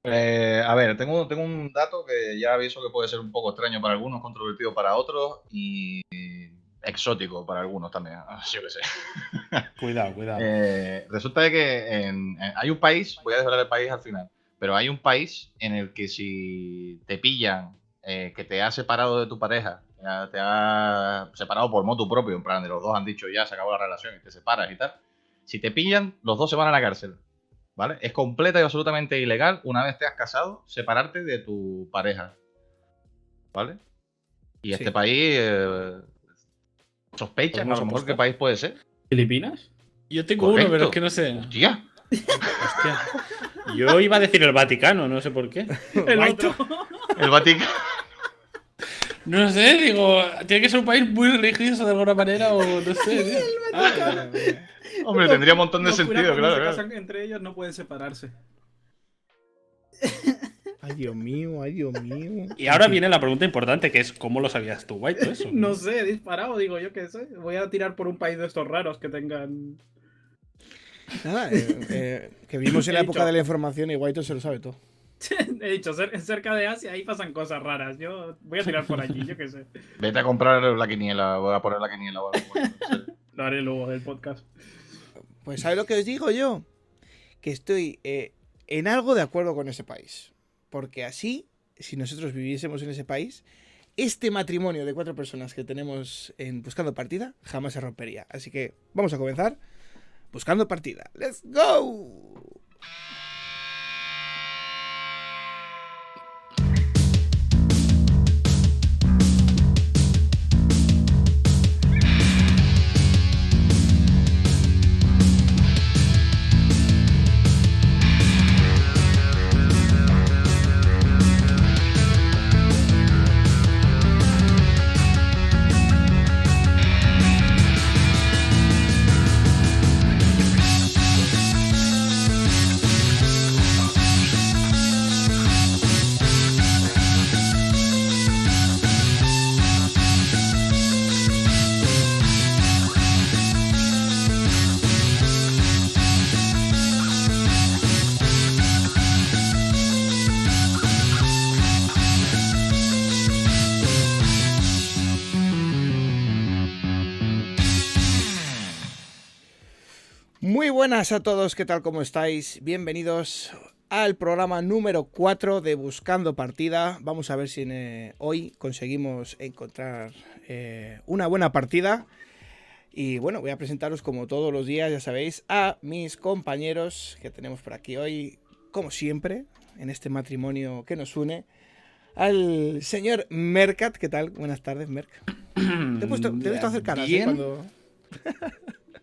A ver, tengo un dato que ya aviso que puede ser un poco extraño para algunos, controvertido para otros y exótico para algunos también. Yo qué sé. Cuidado, cuidado. Resulta de que hay un país, voy a desvelar el país al final, pero hay un país en el que si te pillan que te has separado de tu pareja, te ha separado por motu propio, en plan de los dos han dicho ya se acabó la relación y te separas y tal, si te pillan, los dos se van a la cárcel. ¿Vale? Es completa y absolutamente ilegal, una vez te has casado, separarte de tu pareja, ¿vale? Y este Sí. país, sospechan a ¿Podemos lo mejor qué apostar? país puede ser. ¿Filipinas? Yo tengo uno, pero es Correcto. que no sé. Hostia. Hostia. Yo iba a decir el Vaticano, no sé por qué. El Guaito. otro. El Vaticano. No sé, digo, tiene que ser un país muy religioso de alguna manera o no sé, tío. Hombre, tendría un montón de Los curas sentido, cuando claro, se claro. casan entre ellos no pueden separarse. Ay, Dios mío, ay, Dios mío. Y ahora viene la pregunta importante, que es ¿cómo lo sabías tú, White, eso? No sé, he disparado, digo yo qué sé. Voy a tirar por un país de estos raros que tengan. Nada, que vimos en la He época dicho. de la información y Guaito se lo sabe todo. He dicho, cerca de Asia ahí pasan cosas raras. Yo voy a tirar por allí, yo qué sé. Vete a comprar la quiniela, voy a poner la quiniela. O algo, bueno, no sé. Lo haré luego del podcast. Pues ¿sabes lo que os digo yo? Que estoy en algo de acuerdo con ese país. Porque así, si nosotros viviésemos en ese país, este matrimonio de 4 personas que tenemos en Buscando Partida jamás se rompería. Así que vamos a comenzar Buscando Partida. ¡Let's go! Muy buenas a todos, ¿qué tal? ¿Cómo estáis? Bienvenidos al programa número 4 de Buscando Partida. Vamos a ver si hoy conseguimos encontrar una buena partida. Y bueno, voy a presentaros como todos los días, ya sabéis, a mis compañeros que tenemos por aquí hoy, como siempre, en este matrimonio que nos une. Al señor Mercat, ¿qué tal? Buenas tardes, Merc. Te he visto hacer caras, Bien. cuando...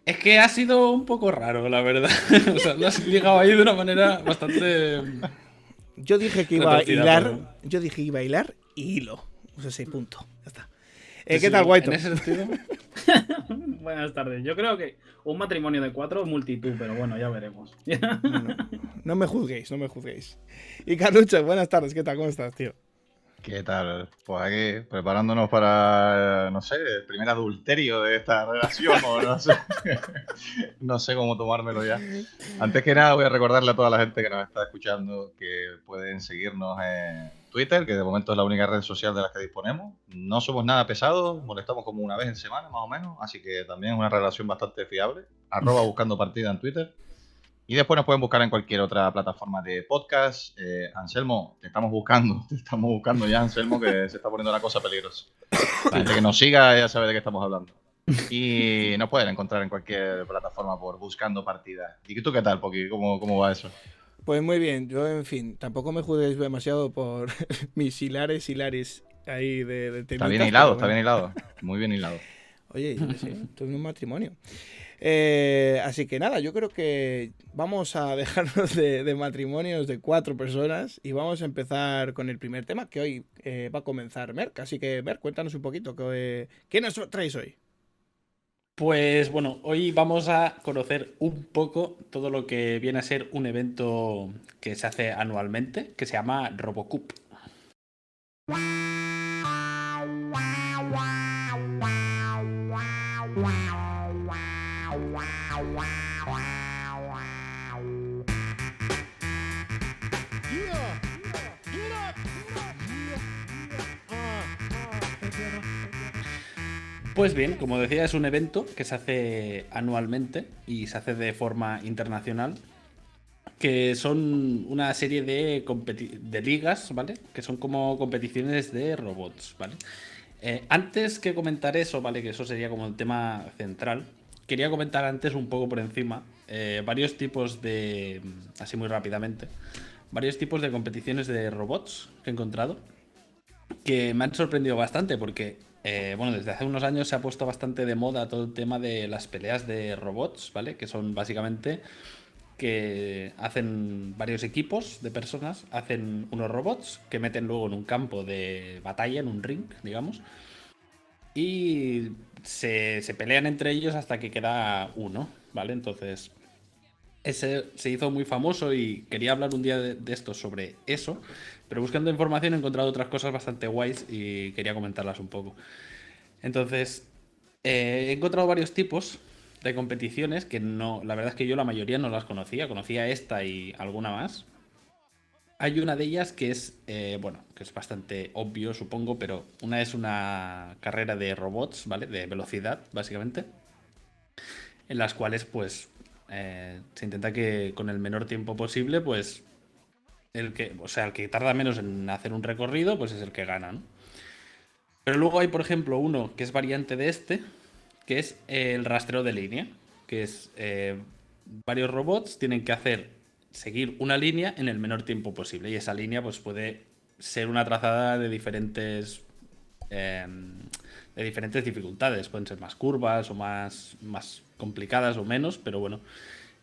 Es que ha sido un poco raro, la verdad. O sea, lo has llegado ahí de una manera bastante... Yo dije que iba a retorcida, hilar. pero- Yo dije que iba a hilar y hilo. O sea, sí, punto. Ya está. Sí, ¿Qué tal, Guaito? En ese sentido... Buenas tardes. Yo creo que un matrimonio de 4 multitud, pero bueno, ya veremos. No me juzguéis, no me juzguéis. Y Carlucho, buenas tardes, ¿qué tal? ¿Cómo estás, tío? ¿Qué tal? Pues aquí, preparándonos para, no sé, el primer adulterio de esta relación, o no sé. No sé cómo tomármelo ya. Antes que nada, voy a recordarle a toda la gente que nos está escuchando que pueden seguirnos en Twitter, que de momento es la única red social de las que disponemos. No somos nada pesados, molestamos como una vez en semana, más o menos, así que también es una relación bastante fiable. @buscando partida en Twitter. Y después nos pueden buscar en cualquier otra plataforma de podcast. Anselmo, te estamos buscando ya, Anselmo, que se está poniendo la cosa peligrosa. La gente que nos siga ya sabe de qué estamos hablando. Y nos pueden encontrar en cualquier plataforma por Buscando Partida. ¿Y tú qué tal, Poki? ¿Cómo va eso? Pues muy bien, yo, en fin, tampoco me juzguéis demasiado por mis hilares ahí de Está temitas, bien hilado, pero está bueno. bien hilado. Muy bien hilado. Oye, yo qué sé, estoy en un matrimonio. Así que nada, yo creo que vamos a dejarnos de matrimonios de 4 personas y vamos a empezar con el primer tema que hoy va a comenzar Merck. Así que, Merck, cuéntanos un poquito, ¿qué nos traéis hoy? Pues bueno, hoy vamos a conocer un poco todo lo que viene a ser un evento que se hace anualmente, que se llama RoboCup. Pues bien, como decía, es un evento que se hace anualmente y se hace de forma internacional, que son una serie de ligas, ¿vale? Que son como competiciones de robots, ¿vale? Antes que comentar eso, ¿vale? Que eso sería como el tema central, quería comentar antes un poco por encima varios tipos de, así muy rápidamente, varios tipos de competiciones de robots que he encontrado que me han sorprendido bastante porque, bueno, desde hace unos años se ha puesto bastante de moda todo el tema de las peleas de robots, ¿vale? Que son básicamente que hacen varios equipos de personas, hacen unos robots que meten luego en un campo de batalla, en un ring, digamos, y se pelean entre ellos hasta que queda uno, ¿vale? Entonces, ese se hizo muy famoso y quería hablar un día de esto sobre eso, pero buscando información he encontrado otras cosas bastante guays y quería comentarlas un poco. Entonces, he encontrado varios tipos de competiciones que no, la verdad es que yo la mayoría no las conocía esta y alguna más. Hay una de ellas que es, bueno, que es bastante obvio, supongo, pero una es una carrera de robots, ¿vale? De velocidad, básicamente, en las cuales, pues, se intenta que con el menor tiempo posible, pues, el que tarda menos en hacer un recorrido, pues es el que gana, ¿no? Pero luego hay, por ejemplo, uno que es variante de este, que es el rastreo de línea, que es varios robots tienen que seguir una línea en el menor tiempo posible y esa línea pues puede ser una trazada de diferentes dificultades, pueden ser más curvas o más complicadas o menos, pero bueno,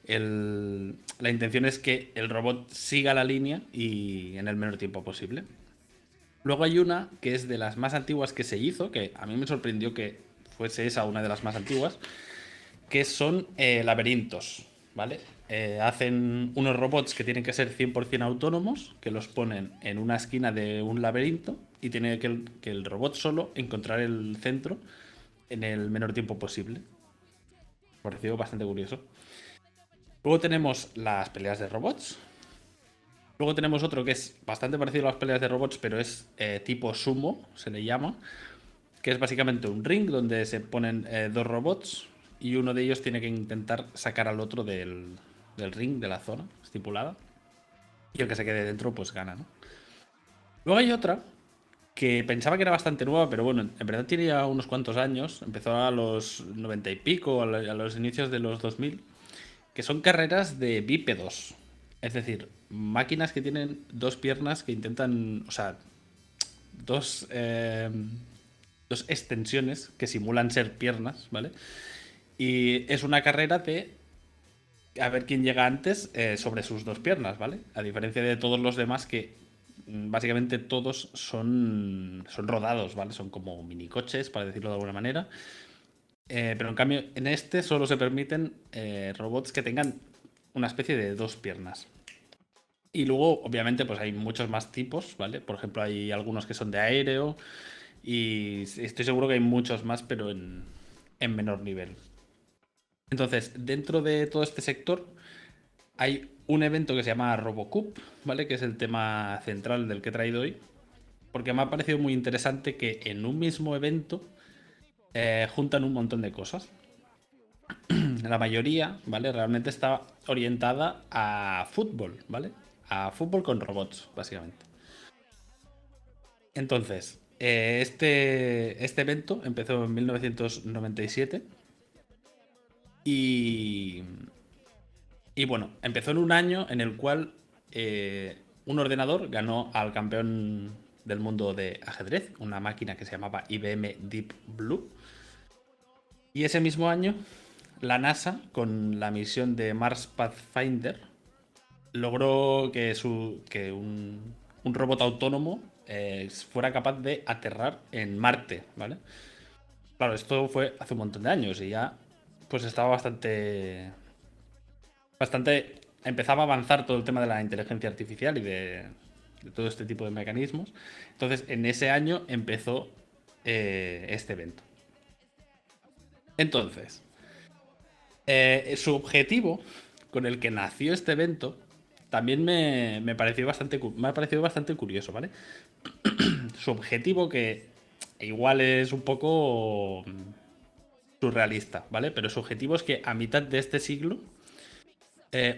la intención es que el robot siga la línea y en el menor tiempo posible. Luego hay una que es de las más antiguas que se hizo, que a mí me sorprendió que fuese esa una de las más antiguas, que son laberintos, ¿vale? Hacen unos robots que tienen que ser 100% autónomos, que los ponen en una esquina de un laberinto y tiene que el robot solo encontrar el centro en el menor tiempo posible. Me pareció bastante curioso. Luego tenemos las peleas de robots. Luego tenemos otro que es bastante parecido a las peleas de robots, pero es tipo sumo, se le llama, que es básicamente un ring donde se ponen dos robots y uno de ellos tiene que intentar sacar al otro del ring, de la zona estipulada. Y el que se quede dentro, pues gana, ¿no? Luego hay otra que pensaba que era bastante nueva, pero bueno, en verdad tiene ya unos cuantos años. Empezó a los 90 y pico, a los inicios de los 2000, que son carreras de bípedos. Es decir, máquinas que tienen dos piernas que intentan, o sea, dos, dos extensiones que simulan ser piernas, ¿vale? Y es una carrera de a ver quién llega antes sobre sus dos piernas, ¿vale? A diferencia de todos los demás que básicamente todos son rodados, ¿vale? Son como minicoches, para decirlo de alguna manera. Pero en cambio, en este solo se permiten robots que tengan una especie de dos piernas. Y luego, obviamente, pues hay muchos más tipos, ¿vale? Por ejemplo, hay algunos que son de aéreo y estoy seguro que hay muchos más, pero en menor nivel. Entonces, dentro de todo este sector hay un evento que se llama RoboCup, ¿vale? Que es el tema central del que he traído hoy. Porque me ha parecido muy interesante que en un mismo evento juntan un montón de cosas. La mayoría, ¿vale? Realmente está orientada a fútbol, ¿vale? A fútbol con robots, básicamente. Entonces, este evento empezó en 1997 y, y bueno, empezó en un año en el cual un ordenador ganó al campeón del mundo de ajedrez, una máquina que se llamaba IBM Deep Blue. Y ese mismo año, la NASA, con la misión de Mars Pathfinder, logró que un robot autónomo fuera capaz de aterrar en Marte, ¿vale? Claro, esto fue hace un montón de años y ya pues estaba bastante empezaba a avanzar todo el tema de la inteligencia artificial y de todo este tipo de mecanismos. Entonces, en ese año empezó este evento. Entonces, su objetivo con el que nació este evento también me ha parecido bastante curioso, ¿vale? Su objetivo que igual es un poco surrealista, ¿vale? Pero su objetivo es que a mitad de este siglo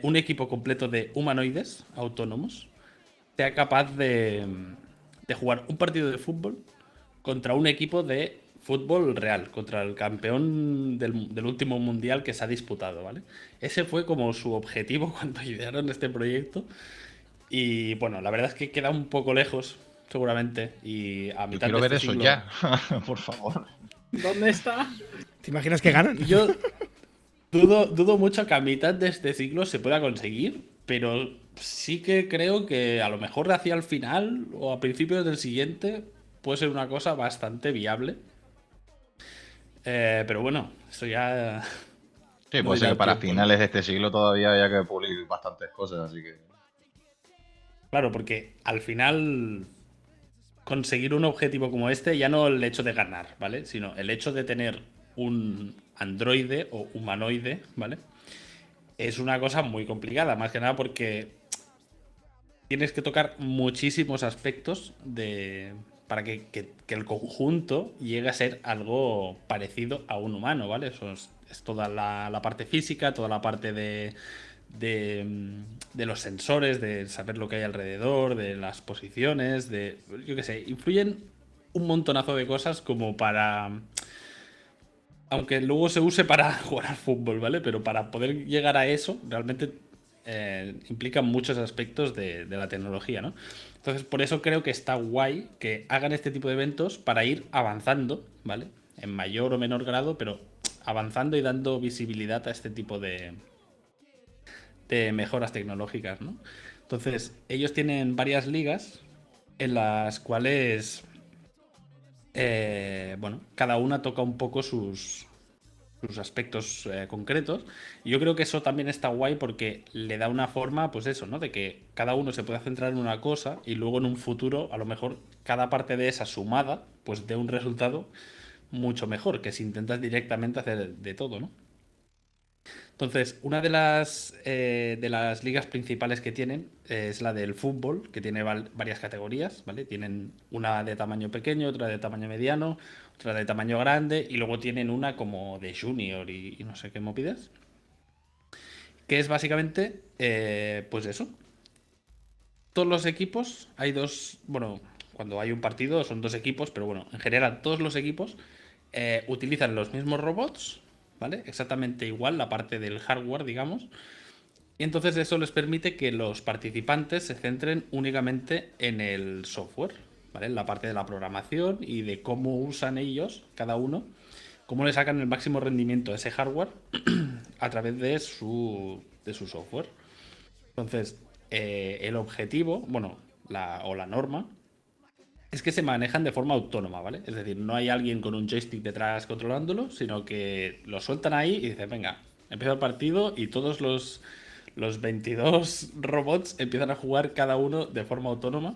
un equipo completo de humanoides autónomos sea capaz de jugar un partido de fútbol contra un equipo de fútbol real, contra el campeón del último mundial que se ha disputado, ¿vale? Ese fue como su objetivo cuando idearon este proyecto. Y bueno, la verdad es que queda un poco lejos, seguramente. Y a Yo mitad quiero de ver este eso siglo- ya, por favor. ¿Dónde está? ¿Te imaginas que ganan? Yo dudo mucho que a mitad de este siglo se pueda conseguir, pero sí que creo que a lo mejor hacia el final o a principios del siguiente puede ser una cosa bastante viable. Pero bueno, eso ya Sí, no puede ser dirá que el para tiempo, ¿no? finales de este siglo todavía haya que pulir bastantes cosas, así que... Claro, porque al final conseguir un objetivo como este, ya no el hecho de ganar, ¿vale? Sino el hecho de tener un androide o humanoide, ¿vale? Es una cosa muy complicada, más que nada porque tienes que tocar muchísimos aspectos para que el conjunto llegue a ser algo parecido a un humano, ¿vale? Eso es toda la parte física, toda la parte de los sensores, de saber lo que hay alrededor, de las posiciones, yo qué sé, influyen un montonazo de cosas como para... Aunque luego se use para jugar al fútbol, ¿vale? Pero para poder llegar a eso, realmente implican muchos aspectos de la tecnología, ¿no? Entonces, por eso creo que está guay que hagan este tipo de eventos para ir avanzando, ¿vale? En mayor o menor grado, pero avanzando y dando visibilidad a este tipo de mejoras tecnológicas, ¿no? Entonces, ellos tienen varias ligas en las cuales, bueno, cada una toca un poco sus aspectos concretos. Y yo creo que eso también está guay porque le da una forma, pues eso, ¿no? De que cada uno se pueda centrar en una cosa y luego en un futuro, a lo mejor, cada parte de esa sumada, pues dé un resultado mucho mejor que si intentas directamente hacer de todo, ¿no? Entonces, una de las ligas principales que tienen es la del fútbol, que tiene varias categorías, ¿vale? Tienen una de tamaño pequeño, otra de tamaño mediano, otra de tamaño grande, y luego tienen una como de junior y no sé qué movidas, que es básicamente, pues eso. Todos los equipos, hay dos, bueno, cuando hay un partido son dos equipos, pero bueno, en general todos los equipos utilizan los mismos robots, ¿vale? Exactamente igual, la parte del hardware, digamos. Y entonces eso les permite que los participantes se centren únicamente en el software, ¿vale? En la parte de la programación y de cómo usan ellos, cada uno, cómo le sacan el máximo rendimiento a ese hardware a través de su software. Entonces, el objetivo, bueno, la norma, es que se manejan de forma autónoma, ¿vale? Es decir, no hay alguien con un joystick detrás controlándolo, sino que lo sueltan ahí y dicen, venga, empieza el partido y todos los 22 robots empiezan a jugar cada uno de forma autónoma.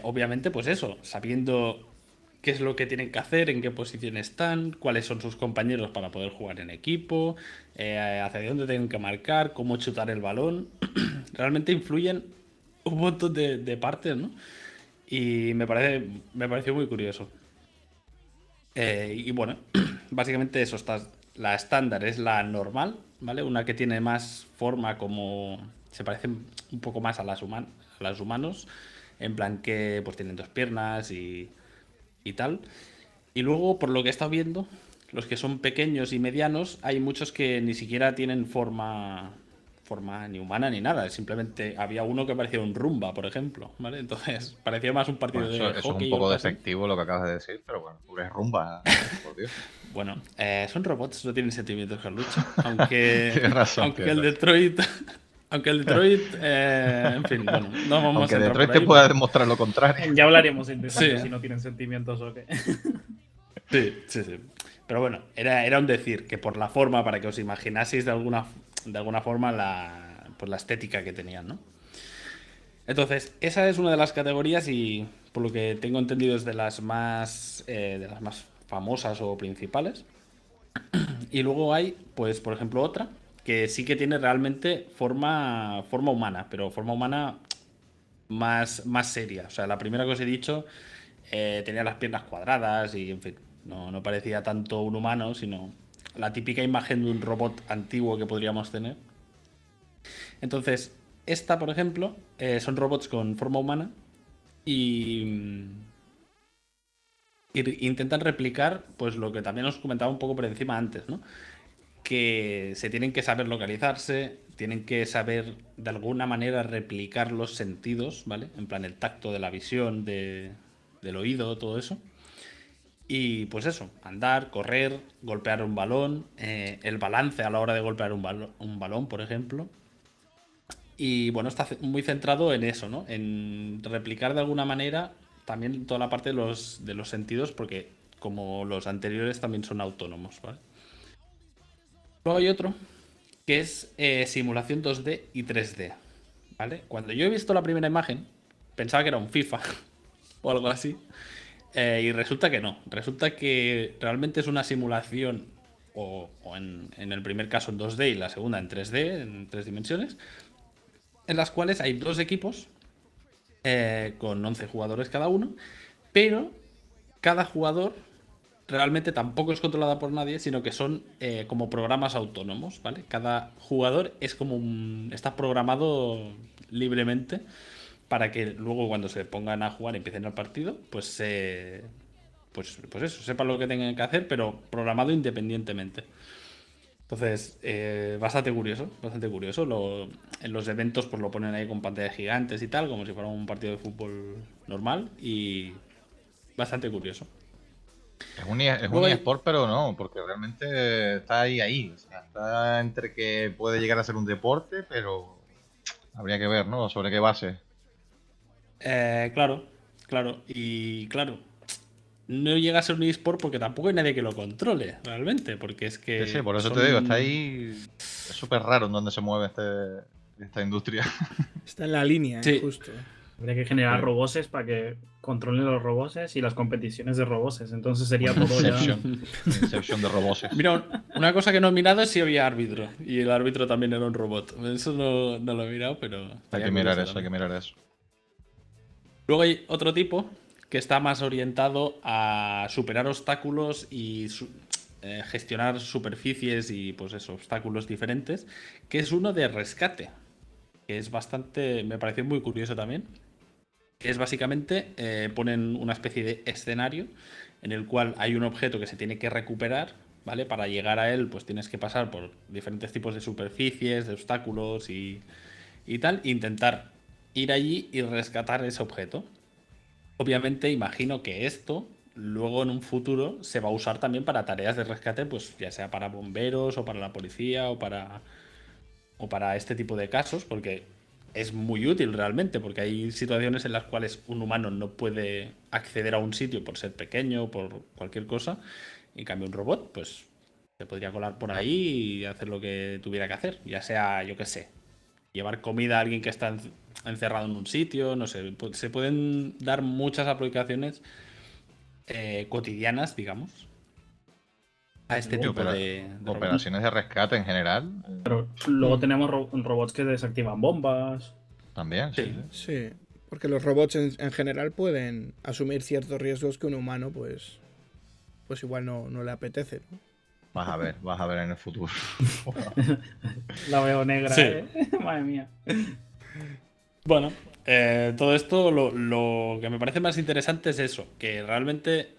Obviamente, pues eso, sabiendo qué es lo que tienen que hacer, en qué posición están, cuáles son sus compañeros para poder jugar en equipo, hacia dónde tienen que marcar, cómo chutar el balón. Realmente influyen un montón de partes, ¿no? Y me pareció muy curioso. Y bueno, básicamente eso está. La estándar es la normal, ¿vale? Una que tiene más forma como. Se parece un poco más a las humanos. En plan que pues tienen dos piernas y tal. Y luego, por lo que he estado viendo, los que son pequeños y medianos, hay muchos que ni siquiera tienen forma ni humana ni nada. Simplemente había uno que parecía un Rumba, por ejemplo, ¿vale? Entonces parecía más un partido Bueno, de eso es un hockey o poco algo así. despectivo lo que acabas de decir, pero bueno, pobre rumba, por Dios. Bueno, son robots, no tienen sentimientos, Carlucho. Aunque, Tienes razón, aunque tienes el razón. Detroit, aunque el Detroit, en fin, bueno, no vamos Aunque a entrar Detroit por te ahí. pueda demostrar lo contrario. Ya hablaremos en detalle Sí. si no tienen sentimientos o qué. Sí, sí, sí. Pero bueno, era un decir que por la forma, para que os imaginaseis de alguna forma pues la estética que tenían, ¿no? Entonces, esa es una de las categorías y por lo que tengo entendido es de las más famosas o principales. Y luego hay, pues, por ejemplo, otra que sí que tiene realmente forma humana, pero forma humana más seria. O sea, la primera que os he dicho tenía las piernas cuadradas y, en fin. No parecía tanto un humano, sino la típica imagen de un robot antiguo que podríamos tener. Entonces, esta, por ejemplo, son robots con forma humana y intentan replicar pues lo que también os comentaba un poco por encima antes, ¿no? Que se tienen que saber localizarse, tienen que saber de alguna manera replicar los sentidos, ¿vale? En plan el tacto de la visión, del oído, todo eso. Y pues eso, andar, correr, golpear un balón, el balance a la hora de golpear un balón, por ejemplo. Y bueno, está muy centrado en eso, ¿no? En replicar de alguna manera también toda la parte de los sentidos, porque como los anteriores también son autónomos, ¿vale? Luego hay otro que es simulación 2D y 3D, ¿vale? Cuando yo he visto la primera imagen, pensaba que era un FIFA o algo así, y resulta que no. Resulta que realmente es una simulación, o en el primer caso en 2D y la segunda en 3D, en 3 dimensiones, en las cuales hay dos equipos con 11 jugadores cada uno, pero cada jugador realmente tampoco es controlada por nadie, sino que son como programas autónomos, ¿vale? Cada jugador es como está programado libremente para que luego cuando se pongan a jugar y empiecen el partido, pues eso, sepan lo que tengan que hacer, pero programado independientemente. Entonces, bastante curioso, bastante curioso. En los eventos pues lo ponen ahí con pantallas gigantes y tal, como si fuera un partido de fútbol normal, y bastante curioso. Es un Luego hay, eSport, pero no, porque realmente está ahí. O sea, está entre que puede llegar a ser un deporte, pero habría que ver, ¿no? Sobre qué base. claro, claro, y claro, no llega a ser un eSport porque tampoco hay nadie que lo controle, realmente, porque es Sí, sí, que por eso te digo, está ahí. Es súper raro en donde se mueve esta industria. Está en la línea, Sí, justo. Habría que generar Sí. roboses para que controlen los roboses y las competiciones de roboses. Entonces sería Un todo ya. Inception de roboses. mira, una cosa que no he mirado es si había árbitro, y el árbitro también era un robot. Eso no lo he mirado, pero Hay estaría que mirar curioso eso, hay que también. mirar eso. Luego hay otro tipo que está más orientado a superar obstáculos y gestionar superficies y pues eso, obstáculos diferentes, que es uno de rescate, que es bastante, me pareció muy curioso también. Que es básicamente, ponen una especie de escenario en el cual hay un objeto que se tiene que recuperar, ¿vale? Para llegar a él, pues tienes que pasar por diferentes tipos de superficies, de obstáculos y tal, e intentar ir allí y rescatar ese objeto. Obviamente, imagino que esto luego en un futuro se va a usar también para tareas de rescate, pues ya sea para bomberos o para la policía o para este tipo de casos, porque es muy útil realmente, porque hay situaciones en las cuales un humano no puede acceder a un sitio por ser pequeño o por cualquier cosa, y en cambio un robot, pues se podría colar por ahí y hacer lo que tuviera que hacer, ya sea, yo qué sé, llevar comida a alguien que está encerrado en un sitio, no sé, se pueden dar muchas aplicaciones cotidianas, digamos, a este Y tipo de robots. operaciones de rescate en general, Pero luego tenemos robots que desactivan bombas. también, sí, Sí. sí. Sí, porque los robots en general pueden asumir ciertos riesgos que un humano, pues igual no le apetece, ¿no? Vas a ver en el futuro. La veo negra, Sí. ¿eh? Madre mía. Bueno, todo esto lo que me parece más interesante es eso, que realmente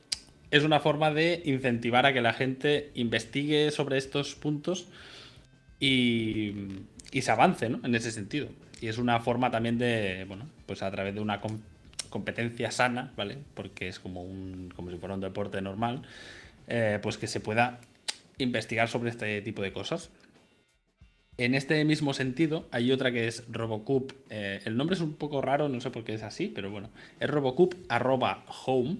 es una forma de incentivar a que la gente investigue sobre estos puntos y se avance, ¿no? En ese sentido. Y es una forma también de, bueno, pues a través de una competencia sana, ¿vale? Porque es como si fuera un deporte normal, pues que se pueda investigar sobre este tipo de cosas. En este mismo sentido, hay otra que es Robocub. El nombre es un poco raro, no sé por qué es así, pero bueno. Es Robocub@home,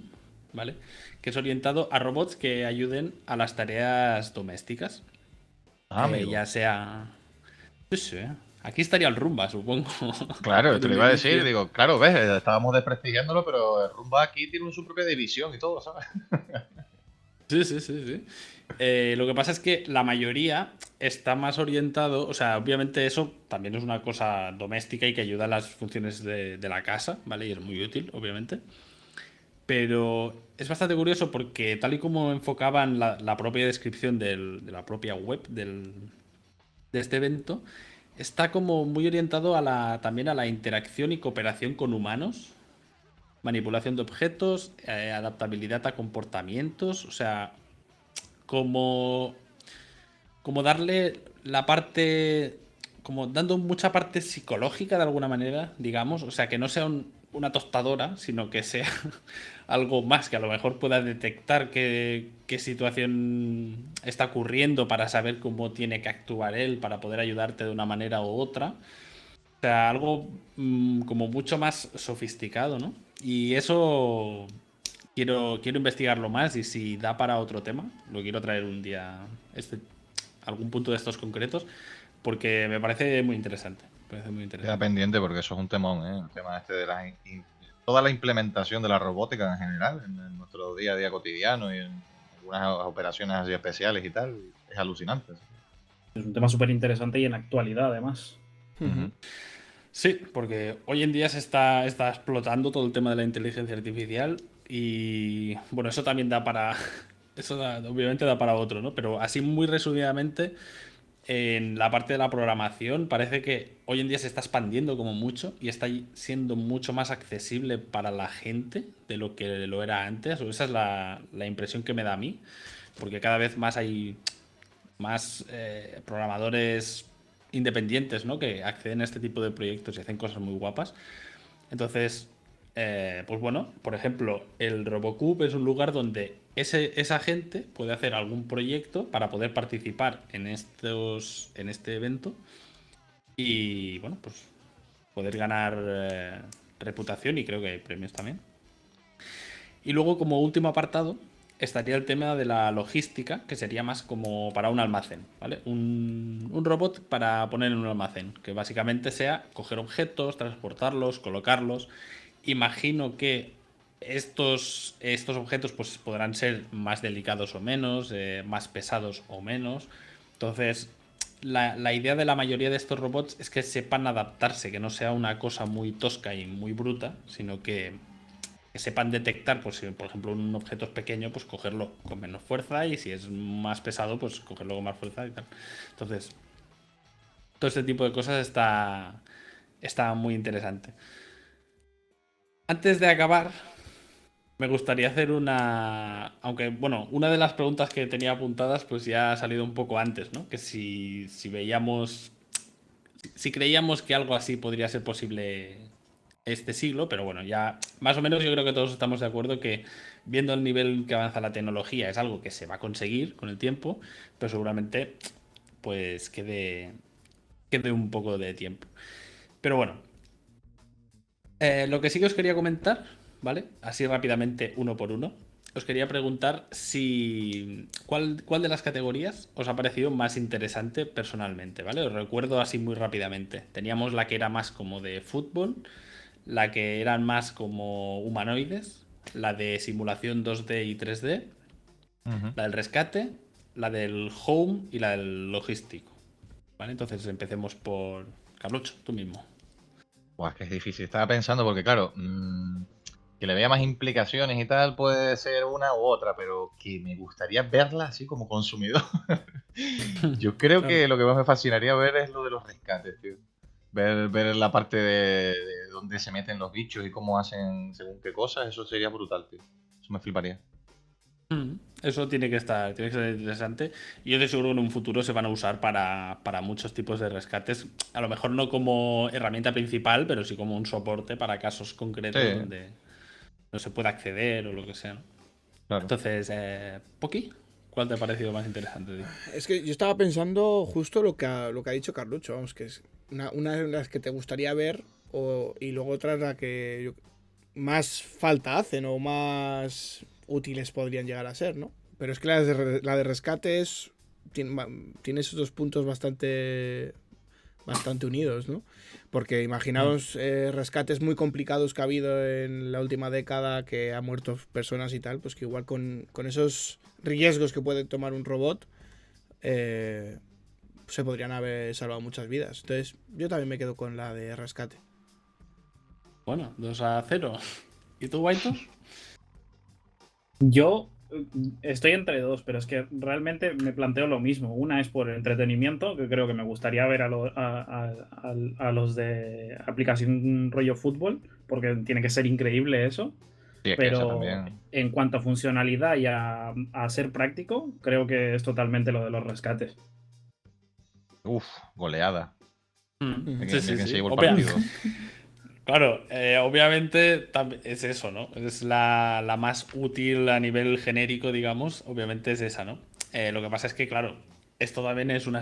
¿vale? Que es orientado a robots que ayuden a las tareas domésticas. Amigo. Ya sea. No sé. Aquí estaría el Rumba, supongo. Claro, En te lo un iba a decir, inicio. digo, claro, ves, estábamos desprestigiándolo, pero el Rumba aquí tiene su propia división y todo, ¿sabes? Sí, sí, sí, sí. Lo que pasa es que la mayoría está más orientado, o sea, obviamente eso también es una cosa doméstica y que ayuda a las funciones de la casa, ¿vale? Y es muy útil, obviamente. Pero es bastante curioso porque tal y como enfocaban la propia descripción de la propia web de este evento, está como muy orientado también a la interacción y cooperación con humanos, manipulación de objetos, adaptabilidad a comportamientos, o sea, como, como darle la parte, como dando mucha parte psicológica de alguna manera, digamos, o sea, que no sea una tostadora, sino que sea algo más, que a lo mejor pueda detectar qué situación está ocurriendo para saber cómo tiene que actuar él, para poder ayudarte de una manera u otra. O sea, algo como mucho más sofisticado, ¿no? Y eso quiero investigarlo más y si da para otro tema, lo quiero traer un día, algún punto de estos concretos, porque me parece muy interesante. Me parece muy Queda interesante. pendiente porque eso es un temón, ¿eh? El tema este de toda la implementación de la robótica en general, en nuestro día a día cotidiano y en algunas operaciones así especiales y tal, es alucinante. Es un tema súper interesante y en actualidad, además. Ujú. Sí, porque hoy en día está explotando todo el tema de la inteligencia artificial y bueno, eso también da para, obviamente da para otro, ¿no? Pero así muy resumidamente, en la parte de la programación parece que hoy en día se está expandiendo como mucho y está siendo mucho más accesible para la gente de lo que lo era antes, o esa es la impresión que me da a mí, porque cada vez más hay más programadores independientes, ¿no? Que acceden a este tipo de proyectos y hacen cosas muy guapas. Entonces, pues bueno, por ejemplo, el Robocube es un lugar donde esa gente puede hacer algún proyecto para poder participar en este evento y, bueno, pues poder ganar reputación y creo que hay premios también. Y luego, como último apartado, estaría el tema de la logística, que sería más como para un almacén, ¿vale? Un robot para poner en un almacén, que básicamente sea coger objetos, transportarlos, colocarlos. Imagino que estos objetos pues, podrán ser más delicados o menos, más pesados o menos. Entonces, la idea de la mayoría de estos robots es que sepan adaptarse, que no sea una cosa muy tosca y muy bruta, sino que sepan detectar, pues si por ejemplo un objeto es pequeño, pues cogerlo con menos fuerza y si es más pesado, pues cogerlo con más fuerza y tal. Entonces, todo este tipo de cosas está muy interesante. Antes de acabar, me gustaría hacer aunque bueno, una de las preguntas que tenía apuntadas pues ya ha salido un poco antes, ¿no? Que si veíamos, si creíamos que algo así podría ser posible este siglo, pero bueno, ya más o menos yo creo que todos estamos de acuerdo que viendo el nivel que avanza la tecnología es algo que se va a conseguir con el tiempo, pero seguramente pues quede un poco de tiempo. Pero bueno, lo que sí que os quería comentar, ¿vale? Así rápidamente, uno por uno. Os quería preguntar si cuál de las categorías os ha parecido más interesante personalmente, ¿vale? Os recuerdo así muy rápidamente. Teníamos la que era más como de fútbol, la que eran más como humanoides, la de simulación 2D y 3D, Ujú. la del rescate, la del home y la del logístico. ¿Vale? Entonces empecemos por Carlucho, tú mismo. Buah, es que es difícil. Estaba pensando porque, claro, que le vea más implicaciones y tal puede ser una u otra, pero que me gustaría verla así como consumidor. Yo creo Claro. que lo que más me fascinaría ver es lo de los rescates, tío. Ver la parte de dónde se meten los bichos y cómo hacen según qué cosas, eso sería brutal, tío. Eso me fliparía. Eso tiene que ser interesante. Y yo de seguro que en un futuro se van a usar para muchos tipos de rescates. A lo mejor no como herramienta principal, pero sí como un soporte para casos Sí, concretos donde no se puede acceder o lo que sea, ¿no? claro. Entonces, Poki, ¿cuál te ha parecido más interesante, tío? Es que yo estaba pensando justo lo que ha dicho Carlucho, vamos, que es una de las que te gustaría ver y luego otra es la que más falta hacen o más útiles podrían llegar a ser, ¿no? Pero es que la de rescate tiene esos dos puntos bastante unidos, ¿no? Porque Mm. imaginaos rescates muy complicados que ha habido en la última década, que ha muerto personas y tal, pues que igual con esos riesgos que puede tomar un robot, eh, se podrían haber salvado muchas vidas. Entonces, yo también me quedo con la de rescate. Bueno, 2-0. ¿Y tú, Guaito? Yo estoy entre dos, pero es que realmente me planteo lo mismo. Una es por el entretenimiento, que creo que me gustaría ver a los de aplicación rollo fútbol, porque tiene que ser increíble eso. Sí, es que eso Pero también. en cuanto a funcionalidad y a ser práctico, creo que es totalmente lo de los rescates. Uf, goleada. Mm, Mira sí, sí, quién se sí. llevó el partido. Claro, obviamente es eso, ¿no? Es la más útil a nivel genérico, digamos. Obviamente es esa, ¿no? Lo que pasa es que, claro, esto también es un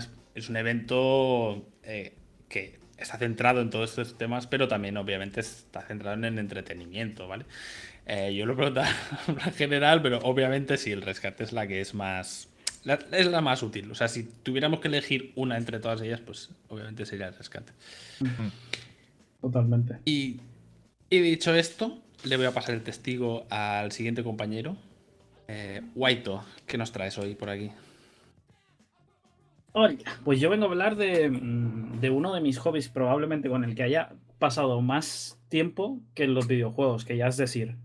evento que está centrado en todos estos temas, pero también, obviamente, está centrado en el entretenimiento, ¿vale? Yo lo pregunto en plan general, pero obviamente sí, el rescate es la que es más. Es la más útil. O sea, si tuviéramos que elegir una entre todas ellas, pues obviamente sería el rescate. Mm. Totalmente. Y dicho esto, le voy a pasar el testigo al siguiente compañero. Waito, ¿qué nos traes hoy por aquí? Hola, pues yo vengo a hablar de uno de mis hobbies, probablemente con el que haya pasado más tiempo que en los videojuegos, que ya es decir.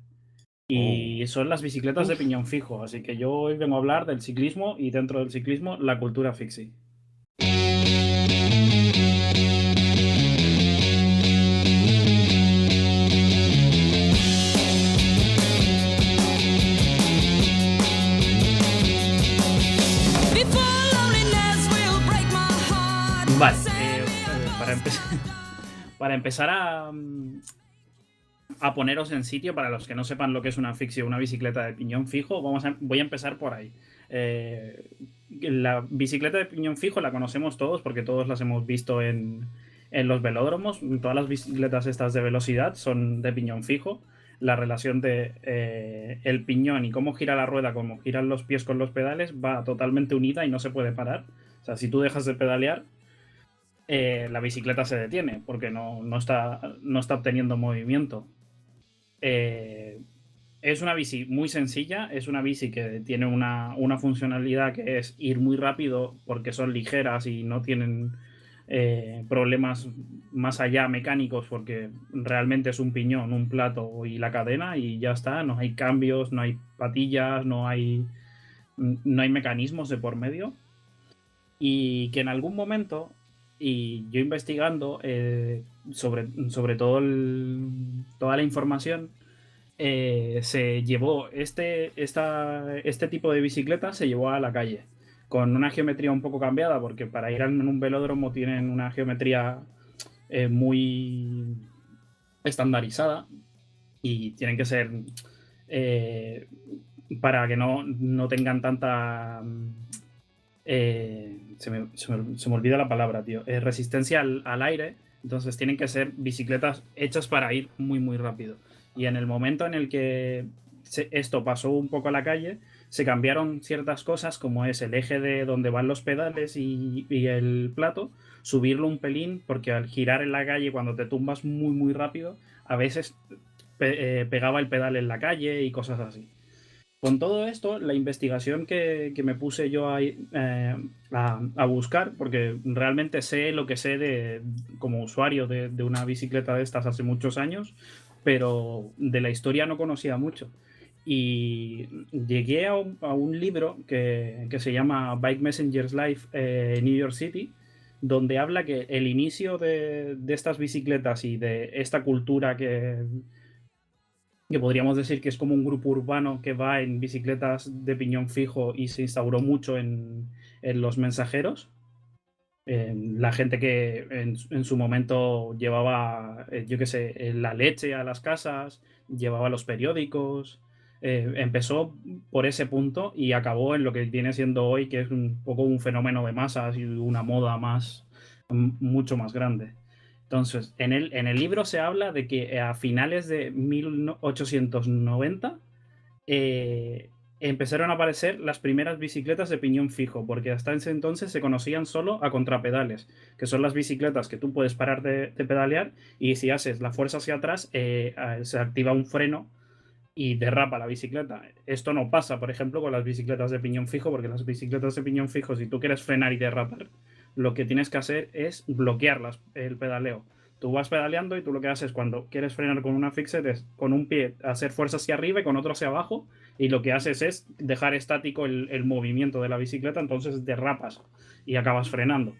Oh. Y son las bicicletas de Uf. piñón fijo. Así que yo hoy vengo a hablar del ciclismo y dentro del ciclismo la cultura fixie. Vale, para empezar a poneros en sitio, para los que no sepan lo que es una fixie o una bicicleta de piñón fijo, voy a empezar por ahí. La bicicleta de piñón fijo la conocemos todos porque todos las hemos visto en los velódromos. Todas las bicicletas estas de velocidad son de piñón fijo. La relación de el piñón y cómo gira la rueda, cómo giran los pies con los pedales, va totalmente unida y no se puede parar. O sea, si tú dejas de pedalear, la bicicleta se detiene porque no está obteniendo movimiento. Es una bici muy sencilla, es una bici que tiene una funcionalidad que es ir muy rápido porque son ligeras y no tienen problemas más allá mecánicos porque realmente es un piñón, un plato y la cadena y ya está, no hay cambios, no hay patillas, no hay mecanismos de por medio. Y que en algún momento, y yo investigando sobre toda la información, se llevó este tipo de bicicleta se llevó a la calle con una geometría un poco cambiada porque para ir en un velódromo tienen una geometría muy estandarizada y tienen que ser eh, para que no tengan tanta se me olvida la palabra, tío. Resistencia al aire. Entonces tienen que ser bicicletas hechas para ir muy, muy rápido. Y en el momento en el que esto pasó un poco a la calle, se cambiaron ciertas cosas, como es el eje de donde van los pedales y el plato, subirlo un pelín, porque al girar en la calle, cuando te tumbas muy, muy rápido, a veces pegaba el pedal en la calle y cosas así. Con todo esto, la investigación que me puse yo a buscar, porque realmente sé lo que sé como usuario de una bicicleta de estas hace muchos años, pero de la historia no conocía mucho. Y llegué a un libro que se llama Bike Messenger's Life New York City, donde habla que el inicio de estas bicicletas y de esta cultura que podríamos decir que es como un grupo urbano que va en bicicletas de piñón fijo y se instauró mucho en los mensajeros. La gente que en su momento llevaba, yo qué sé, la leche a las casas, llevaba los periódicos. Empezó por ese punto y acabó en lo que viene siendo hoy, que es un poco un fenómeno de masas y una moda mucho más grande. Entonces, en el libro se habla de que a finales de 1890 empezaron a aparecer las primeras bicicletas de piñón fijo, porque hasta ese entonces se conocían solo a contrapedales, que son las bicicletas que tú puedes parar de pedalear y si haces la fuerza hacia atrás, se activa un freno y derrapa la bicicleta. Esto no pasa, por ejemplo, con las bicicletas de piñón fijo, porque las bicicletas de piñón fijo, si tú quieres frenar y derrapar, lo que tienes que hacer es bloquear el pedaleo. Tú vas pedaleando y tú lo que haces cuando quieres frenar con una fixed es con un pie hacer fuerza hacia arriba y con otro hacia abajo, y lo que haces es dejar estático el movimiento de la bicicleta, entonces derrapas y acabas frenando.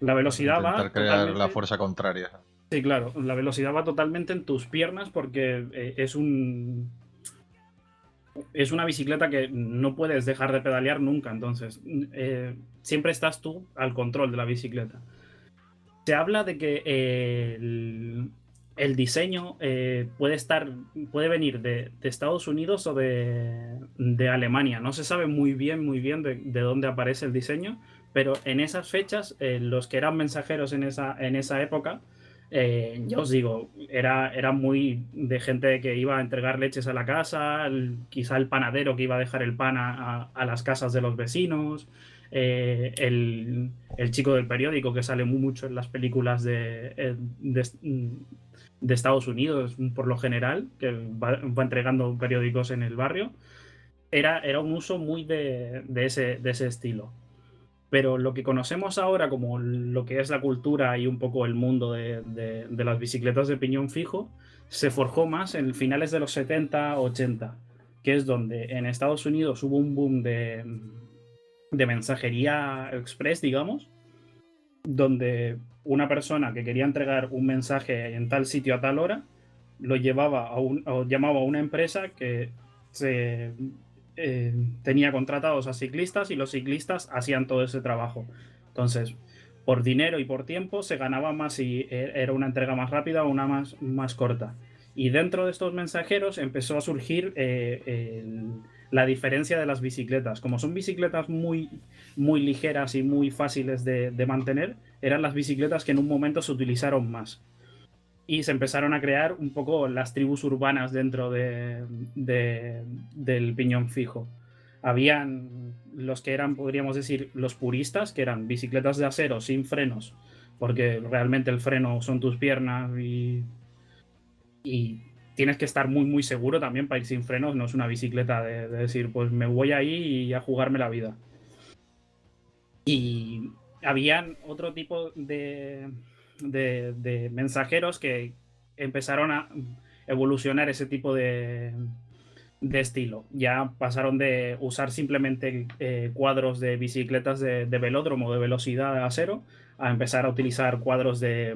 La velocidad va Intentar crear totalmente... la fuerza contraria. Sí, claro, la velocidad va totalmente en tus piernas porque es una bicicleta que no puedes dejar de pedalear nunca, entonces siempre estás tú al control de la bicicleta. Se habla de que el diseño puede venir de Estados Unidos o de Alemania. No se sabe muy bien de dónde aparece el diseño, pero en esas fechas, los que eran mensajeros en esa época, ya os digo, era muy de gente que iba a entregar leches a la casa, quizá el panadero que iba a dejar el pan a las casas de los vecinos, el chico del periódico que sale mucho en las películas de Estados Unidos, por lo general, que va entregando periódicos en el barrio. Era un uso muy de ese estilo. Pero lo que conocemos ahora como lo que es la cultura y un poco el mundo de las bicicletas de piñón fijo se forjó más en finales de los 70, 80, que es donde en Estados Unidos hubo un boom de mensajería express, digamos, donde una persona que quería entregar un mensaje en tal sitio a tal hora lo llevaba o llamaba a una empresa que tenía contratados a ciclistas y los ciclistas hacían todo ese trabajo. Entonces, por dinero y por tiempo se ganaba más si era una entrega más rápida o una más corta. Y dentro de estos mensajeros empezó a surgir la diferencia de las bicicletas. Como son bicicletas muy, muy ligeras y muy fáciles de mantener, eran las bicicletas que en un momento se utilizaron más. Y se empezaron a crear un poco las tribus urbanas dentro del piñón fijo. Habían los que eran, podríamos decir, los puristas, que eran bicicletas de acero sin frenos, porque realmente el freno son tus piernas y tienes que estar muy, muy seguro también para ir sin frenos. No es una bicicleta de decir, pues me voy ahí y a jugarme la vida. Y habían otro tipo de mensajeros que empezaron a evolucionar ese tipo de estilo. Ya pasaron de usar simplemente cuadros de bicicletas de velódromo de velocidad a cero a empezar a utilizar cuadros de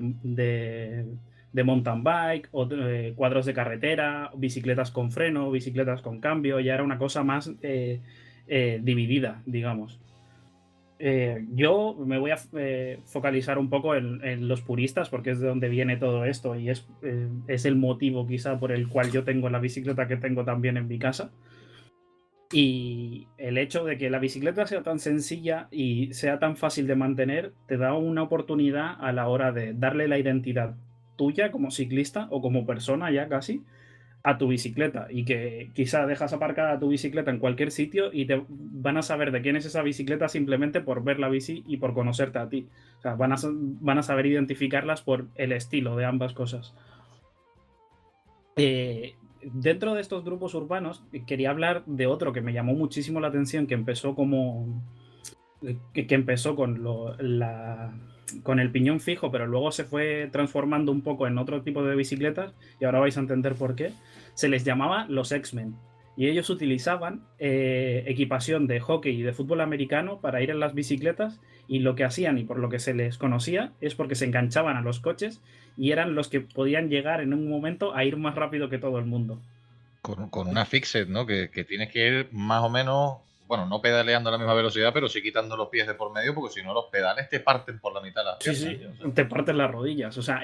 mountain bike, o cuadros de carretera, bicicletas con freno, bicicletas con cambio. Ya era una cosa más dividida, digamos. Yo me voy a focalizar un poco en los puristas porque es de donde viene todo esto y es el motivo quizá por el cual yo tengo la bicicleta que tengo también en mi casa. Y el hecho de que la bicicleta sea tan sencilla y sea tan fácil de mantener te da una oportunidad a la hora de darle la identidad tuya como ciclista o como persona ya casi a tu bicicleta, y que quizá dejas aparcada tu bicicleta en cualquier sitio y te van a saber de quién es esa bicicleta simplemente por ver la bici y por conocerte a ti. O sea, van a saber identificarlas por el estilo de ambas cosas. Dentro de estos grupos urbanos quería hablar de otro que me llamó muchísimo la atención, que empezó con el piñón fijo, pero luego se fue transformando un poco en otro tipo de bicicletas, y ahora vais a entender por qué. Se les llamaba los X-Men, y ellos utilizaban equipación de hockey y de fútbol americano para ir en las bicicletas, y lo que hacían, y por lo que se les conocía, es porque se enganchaban a los coches y eran los que podían llegar en un momento a ir más rápido que todo el mundo. Con una fixed, ¿no? Que tienes que ir más o menos, bueno, no pedaleando a la misma velocidad, pero sí quitando los pies de por medio, porque si no los pedales te parten por la mitad las piernas. Sí, o sea, te parten las rodillas. O sea,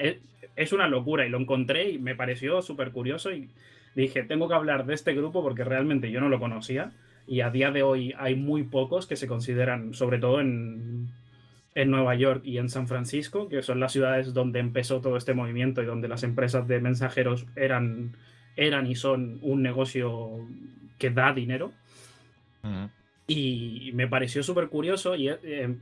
es una locura, y lo encontré y me pareció súper curioso y dije, tengo que hablar de este grupo porque realmente yo no lo conocía, y a día de hoy hay muy pocos que se consideran, sobre todo en Nueva York y en San Francisco, que son las ciudades donde empezó todo este movimiento y donde las empresas de mensajeros eran y son un negocio que da dinero. Y me pareció súper curioso y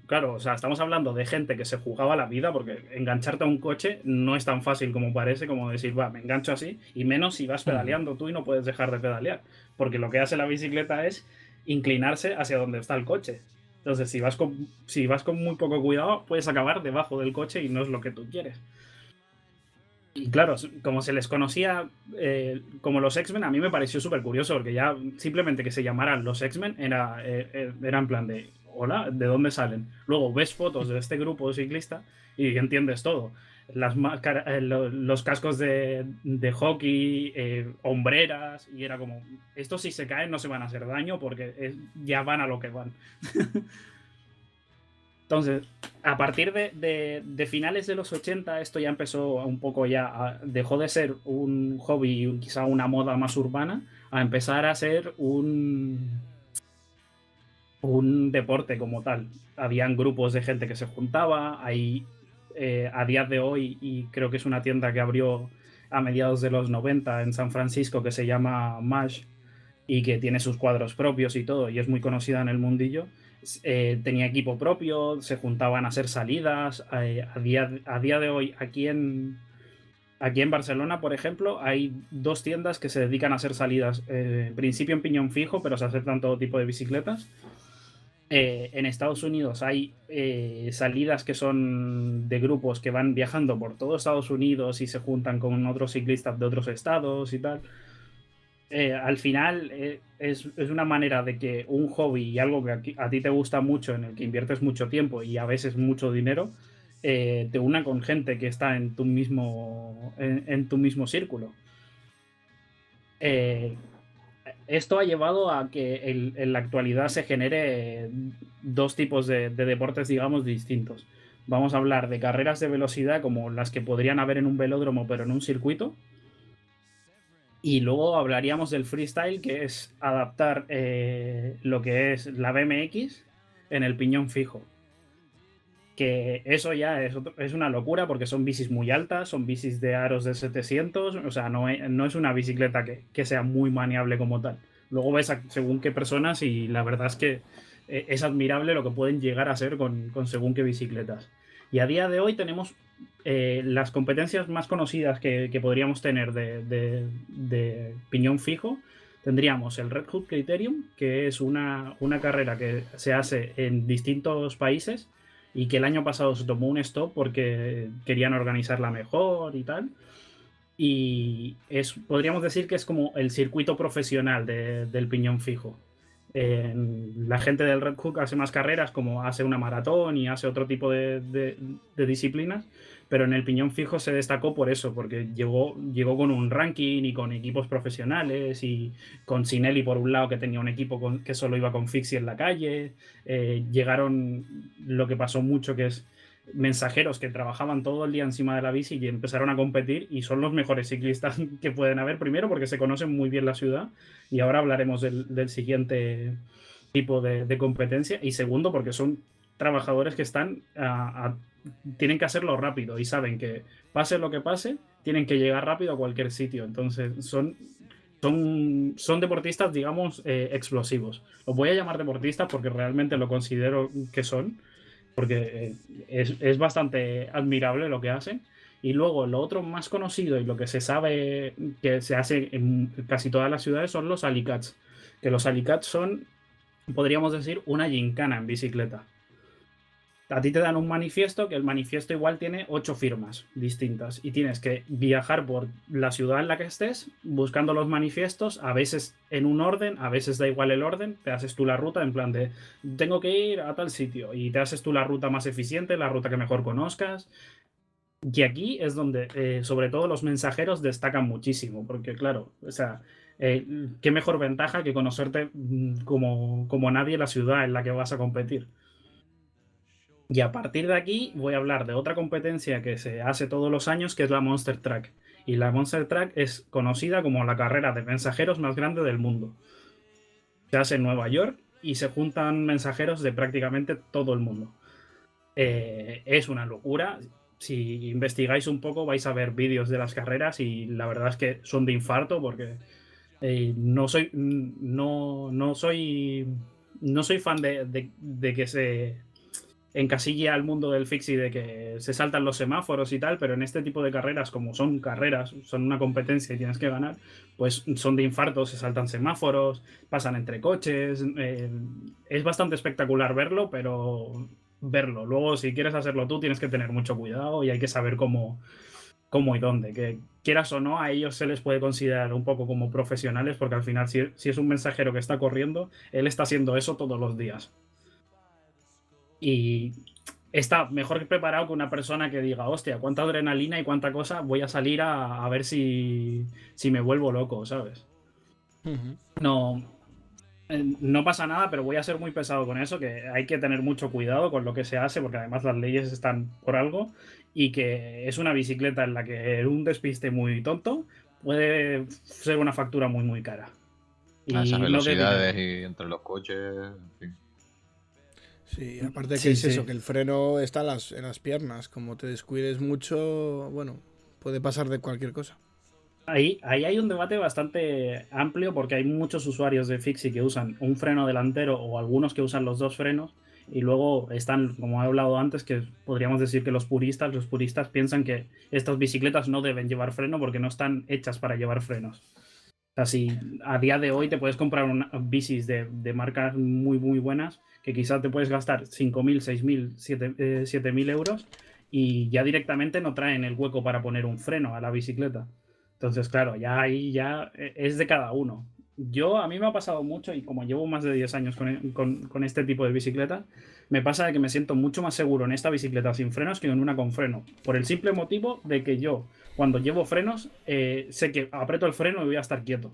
claro, o sea, estamos hablando de gente que se jugaba la vida, porque engancharte a un coche no es tan fácil como parece, como decir, va, me engancho así, y menos si vas pedaleando tú y no puedes dejar de pedalear, porque lo que hace la bicicleta es inclinarse hacia donde está el coche. Entonces, si vas con muy poco cuidado, puedes acabar debajo del coche y no es lo que tú quieres. Y claro, como se les conocía como los X-Men, a mí me pareció súper curioso, porque ya simplemente que se llamaran los X-Men era en plan de, hola, ¿de dónde salen? Luego ves fotos de este grupo ciclista y entiendes todo. Los cascos de hockey, hombreras, y era como, estos si se caen no se van a hacer daño porque ya van a lo que van. Entonces, a partir de finales de los 80, esto ya empezó un poco dejó de ser un hobby, quizá una moda más urbana, a empezar a ser un deporte como tal. Habían grupos de gente que se juntaba, a día de hoy, y creo que es una tienda que abrió a mediados de los 90 en San Francisco, que se llama Mash, y que tiene sus cuadros propios y todo, y es muy conocida en el mundillo. Tenía equipo propio, se juntaban a hacer salidas. A día de hoy, aquí en Barcelona, por ejemplo, hay 2 tiendas que se dedican a hacer salidas. En principio en Piñón Fijo, pero se aceptan todo tipo de bicicletas. En Estados Unidos hay salidas que son de grupos que van viajando por todo Estados Unidos y se juntan con otros ciclistas de otros estados y tal. Al final es una manera de que un hobby y algo que a ti te gusta mucho, en el que inviertes mucho tiempo y a veces mucho dinero, te una con gente que está en tu mismo círculo. Esto ha llevado a que en la actualidad se genere 2 tipos de deportes, digamos, distintos. Vamos a hablar de carreras de velocidad como las que podrían haber en un velódromo, pero en un circuito. Y luego hablaríamos del freestyle, que es adaptar lo que es la BMX en el piñón fijo. Que eso ya es una locura, porque son bicis muy altas, son bicis de aros de 700, o sea, no es una bicicleta que sea muy maniable como tal. Luego ves según qué personas y la verdad es que es admirable lo que pueden llegar a ser con según qué bicicletas. Y a día de hoy tenemos las competencias más conocidas que podríamos tener de piñón fijo. Tendríamos el Red Hood Criterium, que es una carrera que se hace en distintos países y que el año pasado se tomó un stop porque querían organizarla mejor y tal. Y podríamos decir que es como el circuito profesional del piñón fijo. La gente del Red Hook hace más carreras, como hace una maratón y hace otro tipo de disciplinas, pero en el piñón fijo se destacó por eso, porque llegó con un ranking y con equipos profesionales, y con Sinelli por un lado, que tenía un equipo que solo iba con Fixie en la calle. Llegaron lo que pasó mucho, que es mensajeros que trabajaban todo el día encima de la bici y empezaron a competir, y son los mejores ciclistas que pueden haber, primero porque se conocen muy bien la ciudad, y ahora hablaremos del siguiente tipo de competencia, y segundo porque son trabajadores que tienen que hacerlo rápido y saben que pase lo que pase, tienen que llegar rápido a cualquier sitio. Entonces son deportistas, digamos, explosivos. Los voy a llamar deportistas porque realmente lo considero que son, porque es bastante admirable lo que hacen. Y luego lo otro más conocido y lo que se sabe que se hace en casi todas las ciudades son los alicats. Que los alicats son, podríamos decir, una gincana en bicicleta. A ti te dan un manifiesto, que el manifiesto igual tiene 8 firmas distintas, y tienes que viajar por la ciudad en la que estés buscando los manifiestos, a veces en un orden, a veces da igual el orden. Te haces tú la ruta en plan de tengo que ir a tal sitio, y te haces tú la ruta más eficiente, la ruta que mejor conozcas. Y aquí es donde sobre todo los mensajeros destacan muchísimo, porque claro, o sea, qué mejor ventaja que conocerte como nadie la ciudad en la que vas a competir. Y a partir de aquí voy a hablar de otra competencia que se hace todos los años, que es la Monster Truck. Y la Monster Truck es conocida como la carrera de mensajeros más grande del mundo. Se hace en Nueva York y se juntan mensajeros de prácticamente todo el mundo. Es una locura. Si investigáis un poco vais a ver vídeos de las carreras, y la verdad es que son de infarto, porque no soy fan de que se encasilla al mundo del fixie, de que se saltan los semáforos y tal, pero en este tipo de carreras, como son carreras, son una competencia y tienes que ganar, pues son de infarto, se saltan semáforos, pasan entre coches. Es bastante espectacular verlo, pero luego si quieres hacerlo tú tienes que tener mucho cuidado y hay que saber cómo y dónde. Que quieras o no, a ellos se les puede considerar un poco como profesionales, porque al final, si es un mensajero que está corriendo, él está haciendo eso todos los días. Y está mejor que preparado que una persona que diga, hostia, cuánta adrenalina y cuánta cosa, voy a salir a ver si me vuelvo loco, ¿sabes? No, no pasa nada, pero voy a ser muy pesado con eso, que hay que tener mucho cuidado con lo que se hace, porque además las leyes están por algo, y que es una bicicleta en la que un despiste muy tonto puede ser una factura muy, muy cara. A esas Y no de velocidades dinero. y entre los coches, en fin. Sí, aparte que Sí, es sí. eso, que el freno está en las piernas. Como te descuides mucho, bueno, puede pasar de cualquier cosa. Ahí hay un debate bastante amplio porque hay muchos usuarios de Fixie que usan un freno delantero o algunos que usan los dos frenos y luego están, como he hablado antes, que podríamos decir que los puristas piensan que estas bicicletas no deben llevar freno porque no están hechas para llevar frenos. O sea, si a día de hoy te puedes comprar bicis de marcas muy, muy buenas que quizás te puedes gastar 5.000, 6.000, 7.000 euros y ya directamente no traen el hueco para poner un freno a la bicicleta. Entonces, claro, ya ahí ya es de cada uno. A mí me ha pasado mucho y como llevo más de 10 años con este tipo de bicicleta, me pasa de que me siento mucho más seguro en esta bicicleta sin frenos que en una con freno. Por el simple motivo de que yo, cuando llevo frenos, sé que aprieto el freno y voy a estar quieto.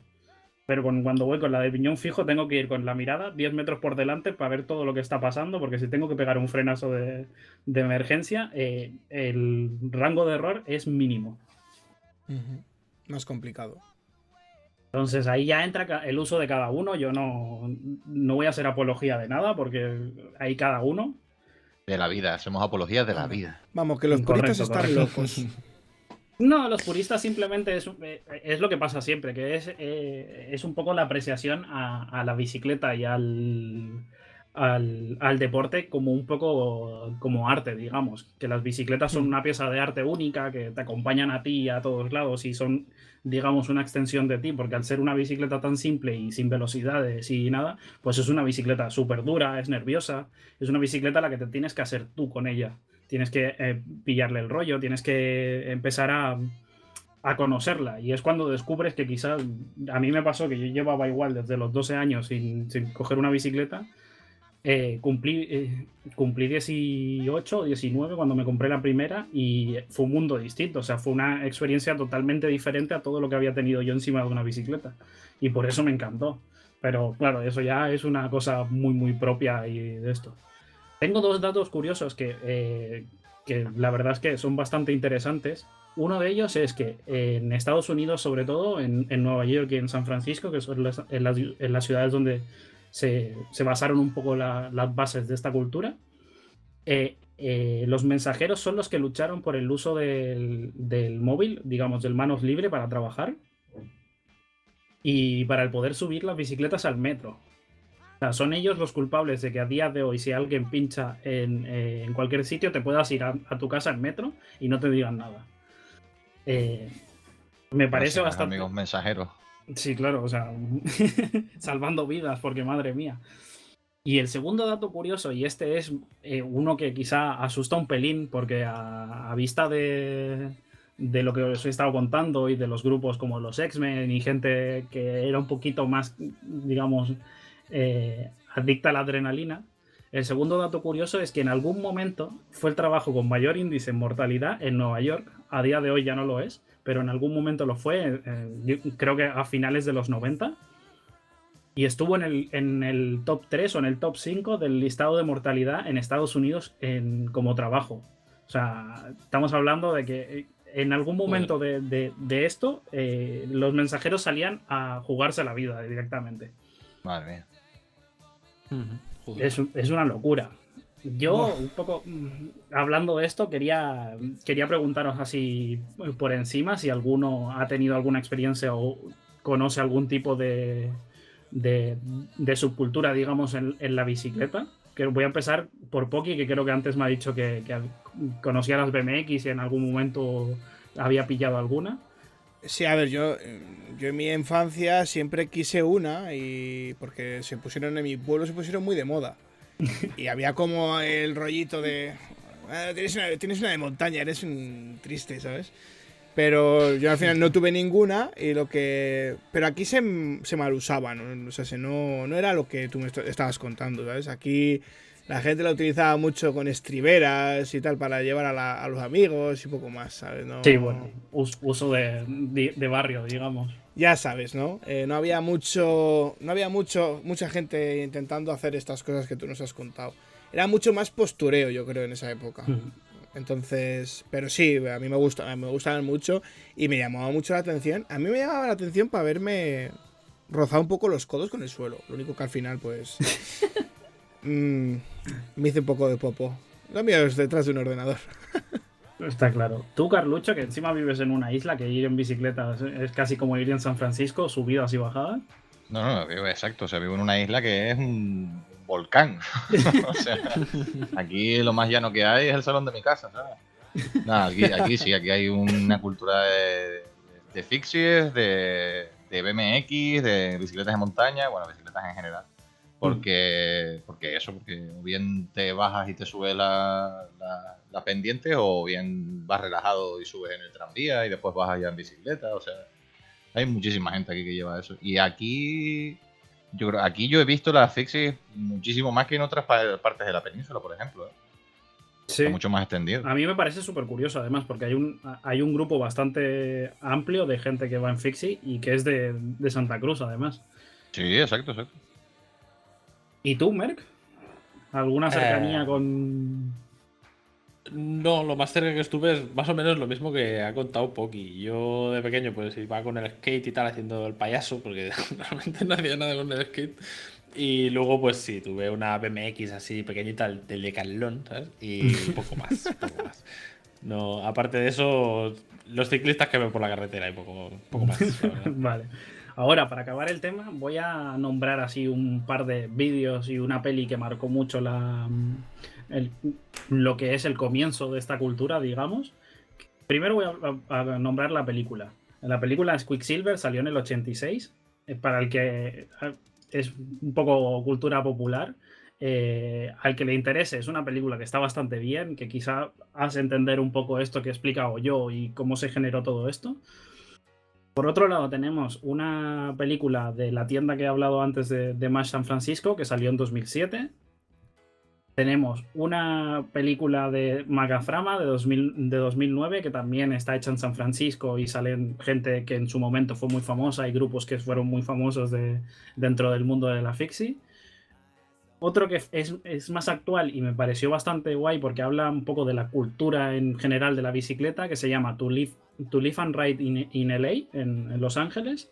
Pero cuando voy con la de piñón fijo, tengo que ir con la mirada 10 metros por delante para ver todo lo que está pasando, porque si tengo que pegar un frenazo de emergencia, el rango de error es mínimo. Más complicado. Entonces ahí ya entra el uso de cada uno. Yo no voy a hacer apología de nada porque hay cada uno. De la vida, hacemos apologías de la vida. Vamos, que los puristas Correcto, están correcto. locos. No, los puristas simplemente es lo que pasa siempre, que es un poco la apreciación a la bicicleta y al deporte como un poco como arte, digamos. Que las bicicletas son una pieza de arte única, que te acompañan a ti a todos lados y son, digamos, una extensión de ti, porque al ser una bicicleta tan simple y sin velocidades y nada, pues es una bicicleta súper dura, es nerviosa, es una bicicleta a la que te tienes que hacer tú con ella. Tienes que pillarle el rollo, tienes que empezar a conocerla. Y es cuando descubres que quizás, a mí me pasó que yo llevaba igual desde los 12 años sin coger una bicicleta. Cumplí 18 o 19 cuando me compré la primera y fue un mundo distinto. O sea, fue una experiencia totalmente diferente a todo lo que había tenido yo encima de una bicicleta. Y por eso me encantó. Pero claro, eso ya es una cosa muy, muy propia y de esto. Tengo dos datos curiosos que la verdad es que son bastante interesantes. Uno de ellos es que en Estados Unidos, sobre todo en Nueva York y en San Francisco, que son en las ciudades donde se basaron un poco las bases de esta cultura, los mensajeros son los que lucharon por el uso del móvil, digamos, del manos libre para trabajar y para el poder subir las bicicletas al metro. O sea, son ellos los culpables de que a día de hoy, si alguien pincha en cualquier sitio, te puedas ir a tu casa en metro y no te digan nada. Me parece Gracias, Mm. bastante. amigos mensajeros. Sí, claro, o sea, salvando vidas, porque madre mía. Y el segundo dato curioso, y este es uno que quizá asusta un pelín, porque a vista de lo que os he estado contando y de los grupos como los X-Men y gente que era un poquito más, digamos, adicta a la adrenalina, el segundo dato curioso es que en algún momento fue el trabajo con mayor índice en mortalidad en Nueva York. A día de hoy ya no lo es, pero en algún momento lo fue, yo creo que a finales de los 90. Y estuvo en el top 3 o en el top 5 del listado de mortalidad en Estados Unidos como trabajo. O sea, estamos hablando de que en algún momento de esto, los mensajeros salían a jugarse la vida directamente. Madre mía. Es una locura. Yo, un poco hablando de esto, quería preguntaros así por encima si alguno ha tenido alguna experiencia o conoce algún tipo de subcultura, digamos, en la bicicleta. Que voy a empezar por Poki, que creo que antes me ha dicho que conocía las BMX y en algún momento había pillado alguna. Sí, a ver, yo en mi infancia siempre quise una y porque en mi pueblo se pusieron muy de moda. Y había como el rollito de tienes una de montaña, eres un triste, ¿sabes? Pero yo al final no tuve ninguna y pero aquí se mal usaba, ¿no? O sea, no era lo que tú me estabas contando, ¿sabes? Aquí la gente la utilizaba mucho con estriberas y tal para llevar a los amigos y poco más, ¿sabes? No, Sí, bueno, uso de barrio, digamos. ya sabes, ¿no? No había mucha gente intentando hacer estas cosas que tú nos has contado. Era mucho más postureo, yo creo, en esa época. Entonces, pero sí, a mí me gustaban mucho y me llamaba mucho la atención. A mí me llamaba la atención para verme rozar un poco los codos con el suelo. Lo único que al final, pues, me hice un poco de popo. Lo mío es detrás de un ordenador. Está claro. Tú, Carlucho, que encima vives en una isla, que ir en bicicleta es casi como ir en San Francisco, subidas y bajadas. No, exacto. O sea, vivo en una isla que es un volcán. O sea, aquí lo más llano que hay es el salón de mi casa, ¿sabes? Nada, aquí sí, aquí hay una cultura de fixies, de BMX, de bicicletas de montaña, bueno, bicicletas en general. Porque o bien te bajas y te subes la pendiente, o bien vas relajado y subes en el tranvía y después bajas ya en bicicleta. O sea, hay muchísima gente aquí que lleva eso. Y aquí yo he visto las fixies muchísimo más que en otras partes de la península, por ejemplo. Sí. Está mucho más extendido. A mí me parece súper curioso, además, porque hay un grupo bastante amplio de gente que va en fixie y que es de Santa Cruz, además. Sí, exacto. ¿Y tú, Merck? ¿Alguna cercanía con...? No, lo más cerca que estuve es más o menos lo mismo que ha contado Poki. Yo de pequeño pues iba con el skate y tal haciendo el payaso, porque realmente no hacía nada con el skate. Y luego pues sí, tuve una BMX así pequeñita del Decathlon, ¿sabes? Y poco más. No, aparte de eso, los ciclistas que ven por la carretera y poco más. Vale. Ahora, para acabar el tema, voy a nombrar así un par de vídeos y una peli que marcó mucho lo que es el comienzo de esta cultura, digamos. Primero voy a nombrar la película. La película es Quicksilver, salió en el 86. Para el que es un poco cultura popular. Al que le interese, es una película que está bastante bien, que quizá hace entender un poco esto que he explicado yo y cómo se generó todo esto. Por otro lado, tenemos una película de la tienda que he hablado antes de Mash San Francisco, que salió en 2007. Tenemos una película de Magaframa de 2009, que también está hecha en San Francisco y salen gente que en su momento fue muy famosa y grupos que fueron muy famosos dentro del mundo de la fixie. Otro que es más actual y me pareció bastante guay porque habla un poco de la cultura en general de la bicicleta, que se llama To Live and Ride in LA, en Los Ángeles.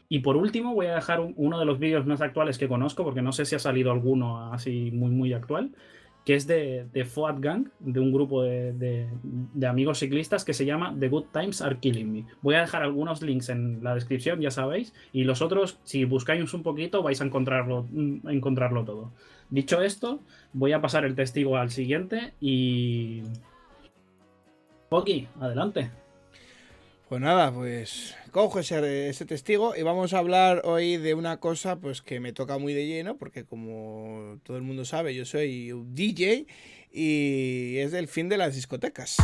Y por último voy a dejar uno de los vídeos más actuales que conozco, porque no sé si ha salido alguno así muy actual, que es de Foat Gang, de un grupo de amigos ciclistas que se llama The Good Times Are Killing Me. Voy a dejar algunos links en la descripción, ya sabéis, y los otros, si buscáis un poquito, vais a encontrarlo todo. Dicho esto, voy a pasar el testigo al siguiente y... Poki, adelante. Pues nada, pues cojo ese testigo y vamos a hablar hoy de una cosa pues que me toca muy de lleno, porque como todo el mundo sabe, yo soy un DJ y es el fin de las discotecas.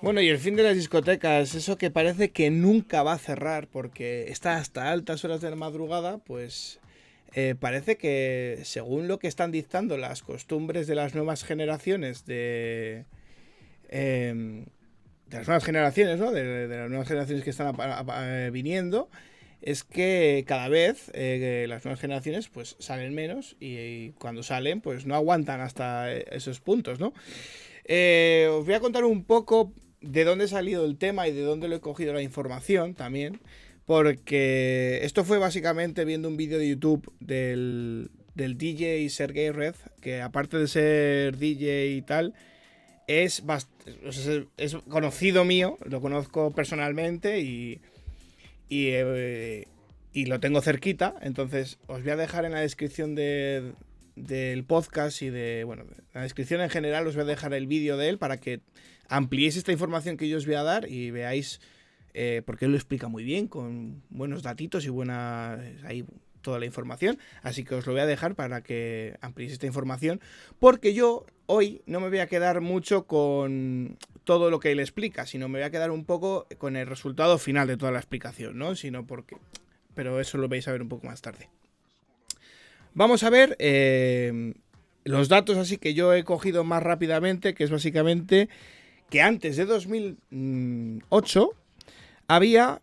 Bueno, y el fin de las discotecas, eso que parece que nunca va a cerrar porque está hasta altas horas de la madrugada, pues parece que según lo que están dictando las costumbres de las nuevas generaciones de las nuevas generaciones, ¿no? De las nuevas generaciones que están viniendo, es que cada vez las nuevas generaciones pues salen menos y cuando salen pues no aguantan hasta esos puntos, ¿no? Os voy a contar un poco de dónde ha salido el tema y de dónde lo he cogido la información también, porque esto fue básicamente viendo un vídeo de YouTube del DJ Sergey Red, que aparte de ser DJ y tal, es conocido mío, lo conozco personalmente y lo tengo cerquita, entonces os voy a dejar en la descripción del podcast y la descripción en general os voy a dejar el vídeo de él para que ampliéis esta información que yo os voy a dar y veáis, porque él lo explica muy bien, con buenos datitos y buena ahí toda la información. Así que os lo voy a dejar para que ampliéis esta información, porque yo hoy no me voy a quedar mucho con todo lo que él explica, sino me voy a quedar un poco con el resultado final de toda la explicación, ¿no? Sino porque... Pero eso lo vais a ver un poco más tarde. Vamos a ver los datos así que yo he cogido más rápidamente, que es básicamente que antes de 2008 había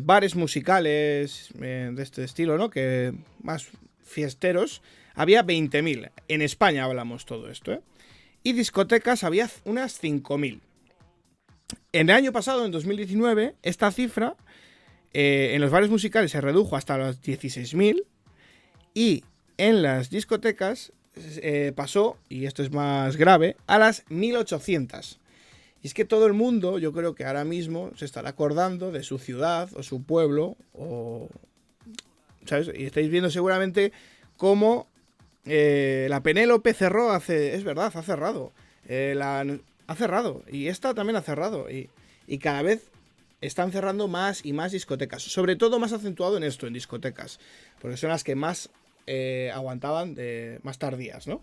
bares musicales de este estilo, ¿no? Que más fiesteros, había 20.000. En España hablamos todo esto, ¿eh? Y discotecas había unas 5.000. En el año pasado, en 2019, esta cifra en los bares musicales se redujo hasta los 16.000 y en las discotecas pasó, y esto es más grave, a las 1.800. Y es que todo el mundo, yo creo que ahora mismo se estará acordando de su ciudad o su pueblo, o ¿sabes? Y estáis viendo seguramente cómo la Penélope cerró es verdad, ha cerrado. Ha cerrado, y esta también ha cerrado, y cada vez están cerrando más y más discotecas. Sobre todo más acentuado en esto, en discotecas. Porque son las que más aguantaban, más tardías, ¿no?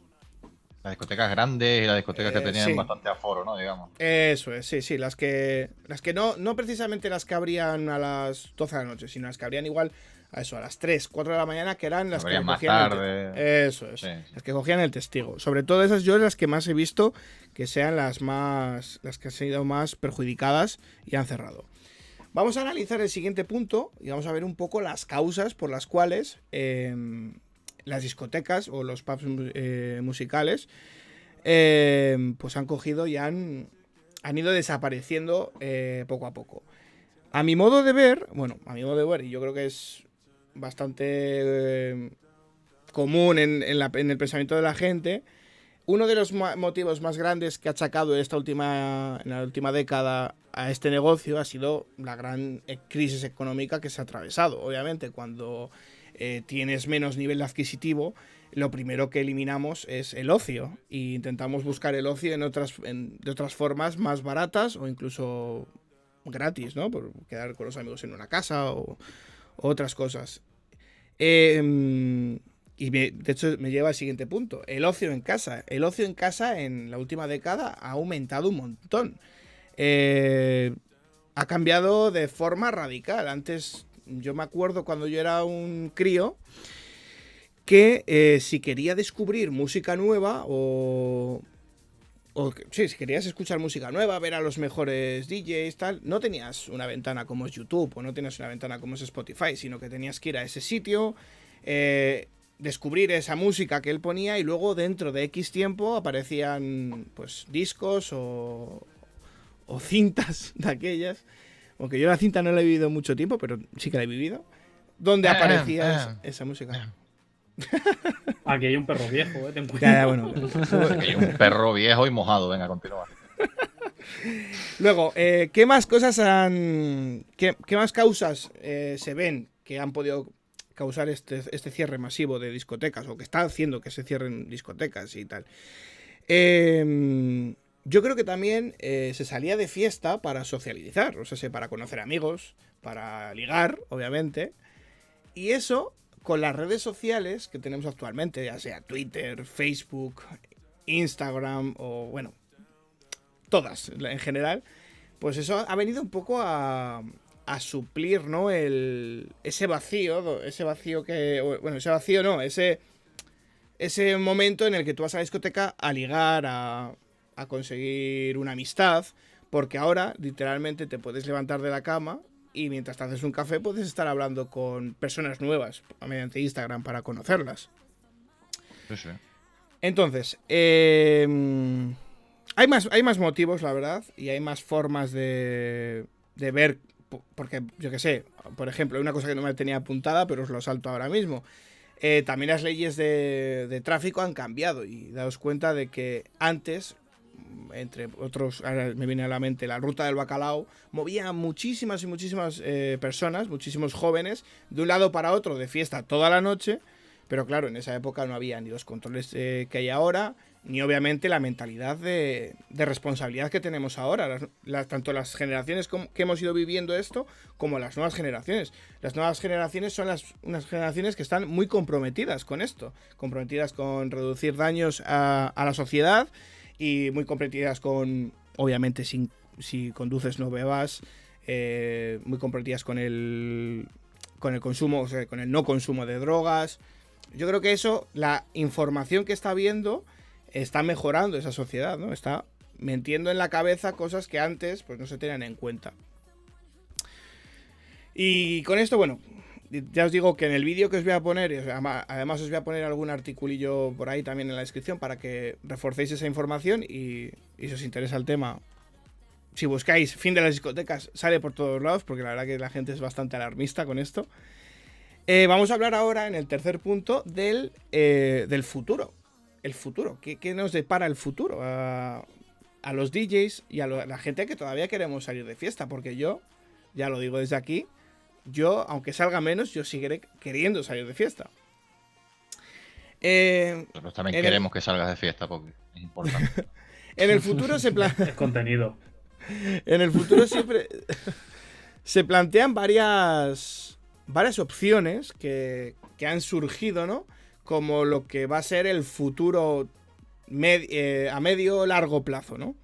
Las discotecas grandes y las discotecas que tenían sí. bastante aforo, ¿no? Digamos. Eso es, sí, las que no precisamente las que abrían a las 12 de la noche, sino las que abrían igual a eso, a las 3, 4 de la mañana, que eran las que Abrían más cogían tarde. eso es, Sí. las que cogían el testigo. Sobre todo esas yo las que más he visto que sean las que han sido más perjudicadas y han cerrado. Vamos a analizar el siguiente punto y vamos a ver un poco las causas por las cuales las discotecas o los pubs musicales pues han cogido y han ido desapareciendo poco a poco. A mi modo de ver, y yo creo que es bastante común en el pensamiento de la gente, uno de los motivos más grandes que ha achacado en la última década a este negocio ha sido la gran crisis económica que se ha atravesado. Obviamente, cuando tienes menos nivel adquisitivo, lo primero que eliminamos es el ocio e intentamos buscar el ocio de otras formas más baratas o incluso gratis, ¿no? Por quedar con los amigos en una casa o otras cosas. De hecho me lleva al siguiente punto, el ocio en casa. El ocio en casa en la última década ha aumentado un montón. Ha cambiado de forma radical. Antes, yo me acuerdo cuando yo era un crío, que si quería descubrir música nueva si querías escuchar música nueva, ver a los mejores DJs, tal, no tenías una ventana como es YouTube o no tenías una ventana como es Spotify, sino que tenías que ir a ese sitio, descubrir esa música que él ponía y luego dentro de X tiempo aparecían pues discos o cintas de aquellas, aunque yo la cinta no la he vivido mucho tiempo, pero sí que la he vivido, donde aparecía esa música. Aquí hay un perro viejo, ten cuidado. Ya, bueno. Hay un perro viejo y mojado, venga, continúa. Luego, ¿qué más cosas qué más causas se ven que han podido causar este cierre masivo de discotecas o que está haciendo que se cierren discotecas y tal? Yo creo que también se salía de fiesta para socializar, o sea, para conocer amigos, para ligar, obviamente, y eso con las redes sociales que tenemos actualmente, ya sea Twitter, Facebook, Instagram o bueno, todas en general, pues eso ha venido un poco a suplir, ¿no? Ese vacío ese momento en el que tú vas a la discoteca a ligar, a conseguir una amistad, porque ahora literalmente te puedes levantar de la cama y mientras te haces un café puedes estar hablando con personas nuevas mediante Instagram para conocerlas. Sí. Entonces, hay más motivos, la verdad, y hay más formas de ver, porque yo que sé, por ejemplo, hay una cosa que no me tenía apuntada, pero os lo salto ahora mismo. También las leyes de tráfico han cambiado y daos cuenta de que antes, entre otros, ahora me viene a la mente la ruta del bacalao, movía muchísimas y muchísimas personas, muchísimos jóvenes, de un lado para otro de fiesta toda la noche, pero claro, en esa época no había ni los controles que hay ahora, ni obviamente la mentalidad de responsabilidad que tenemos ahora, tanto las generaciones que hemos ido viviendo esto, como las nuevas generaciones. Las nuevas generaciones son unas generaciones que están muy comprometidas con esto, comprometidas con reducir daños a la sociedad y muy comprometidas con, obviamente, si conduces no bebas, muy comprometidas con el consumo, o sea, con el no consumo de drogas. Yo creo que eso, la información que está habiendo, está mejorando esa sociedad, ¿no? Está metiendo en la cabeza cosas que antes pues no se tenían en cuenta. Y con esto, bueno, ya os digo que en el vídeo que os voy a poner, además os voy a poner algún articulillo por ahí también en la descripción para que reforcéis esa información y si os interesa el tema, si buscáis fin de las discotecas, sale por todos lados, porque la verdad que la gente es bastante alarmista con esto. Vamos a hablar ahora, en el tercer punto, del futuro. El futuro. ¿Qué nos depara el futuro a los DJs y a la gente que todavía queremos salir de fiesta? Porque yo, ya lo digo desde aquí, yo, aunque salga menos, yo seguiré queriendo salir de fiesta. Nosotros también queremos que salgas de fiesta porque es importante. En el futuro Es contenido. En el futuro siempre se plantean varias opciones que han surgido, ¿no? Como lo que va a ser el futuro a medio largo plazo, ¿no?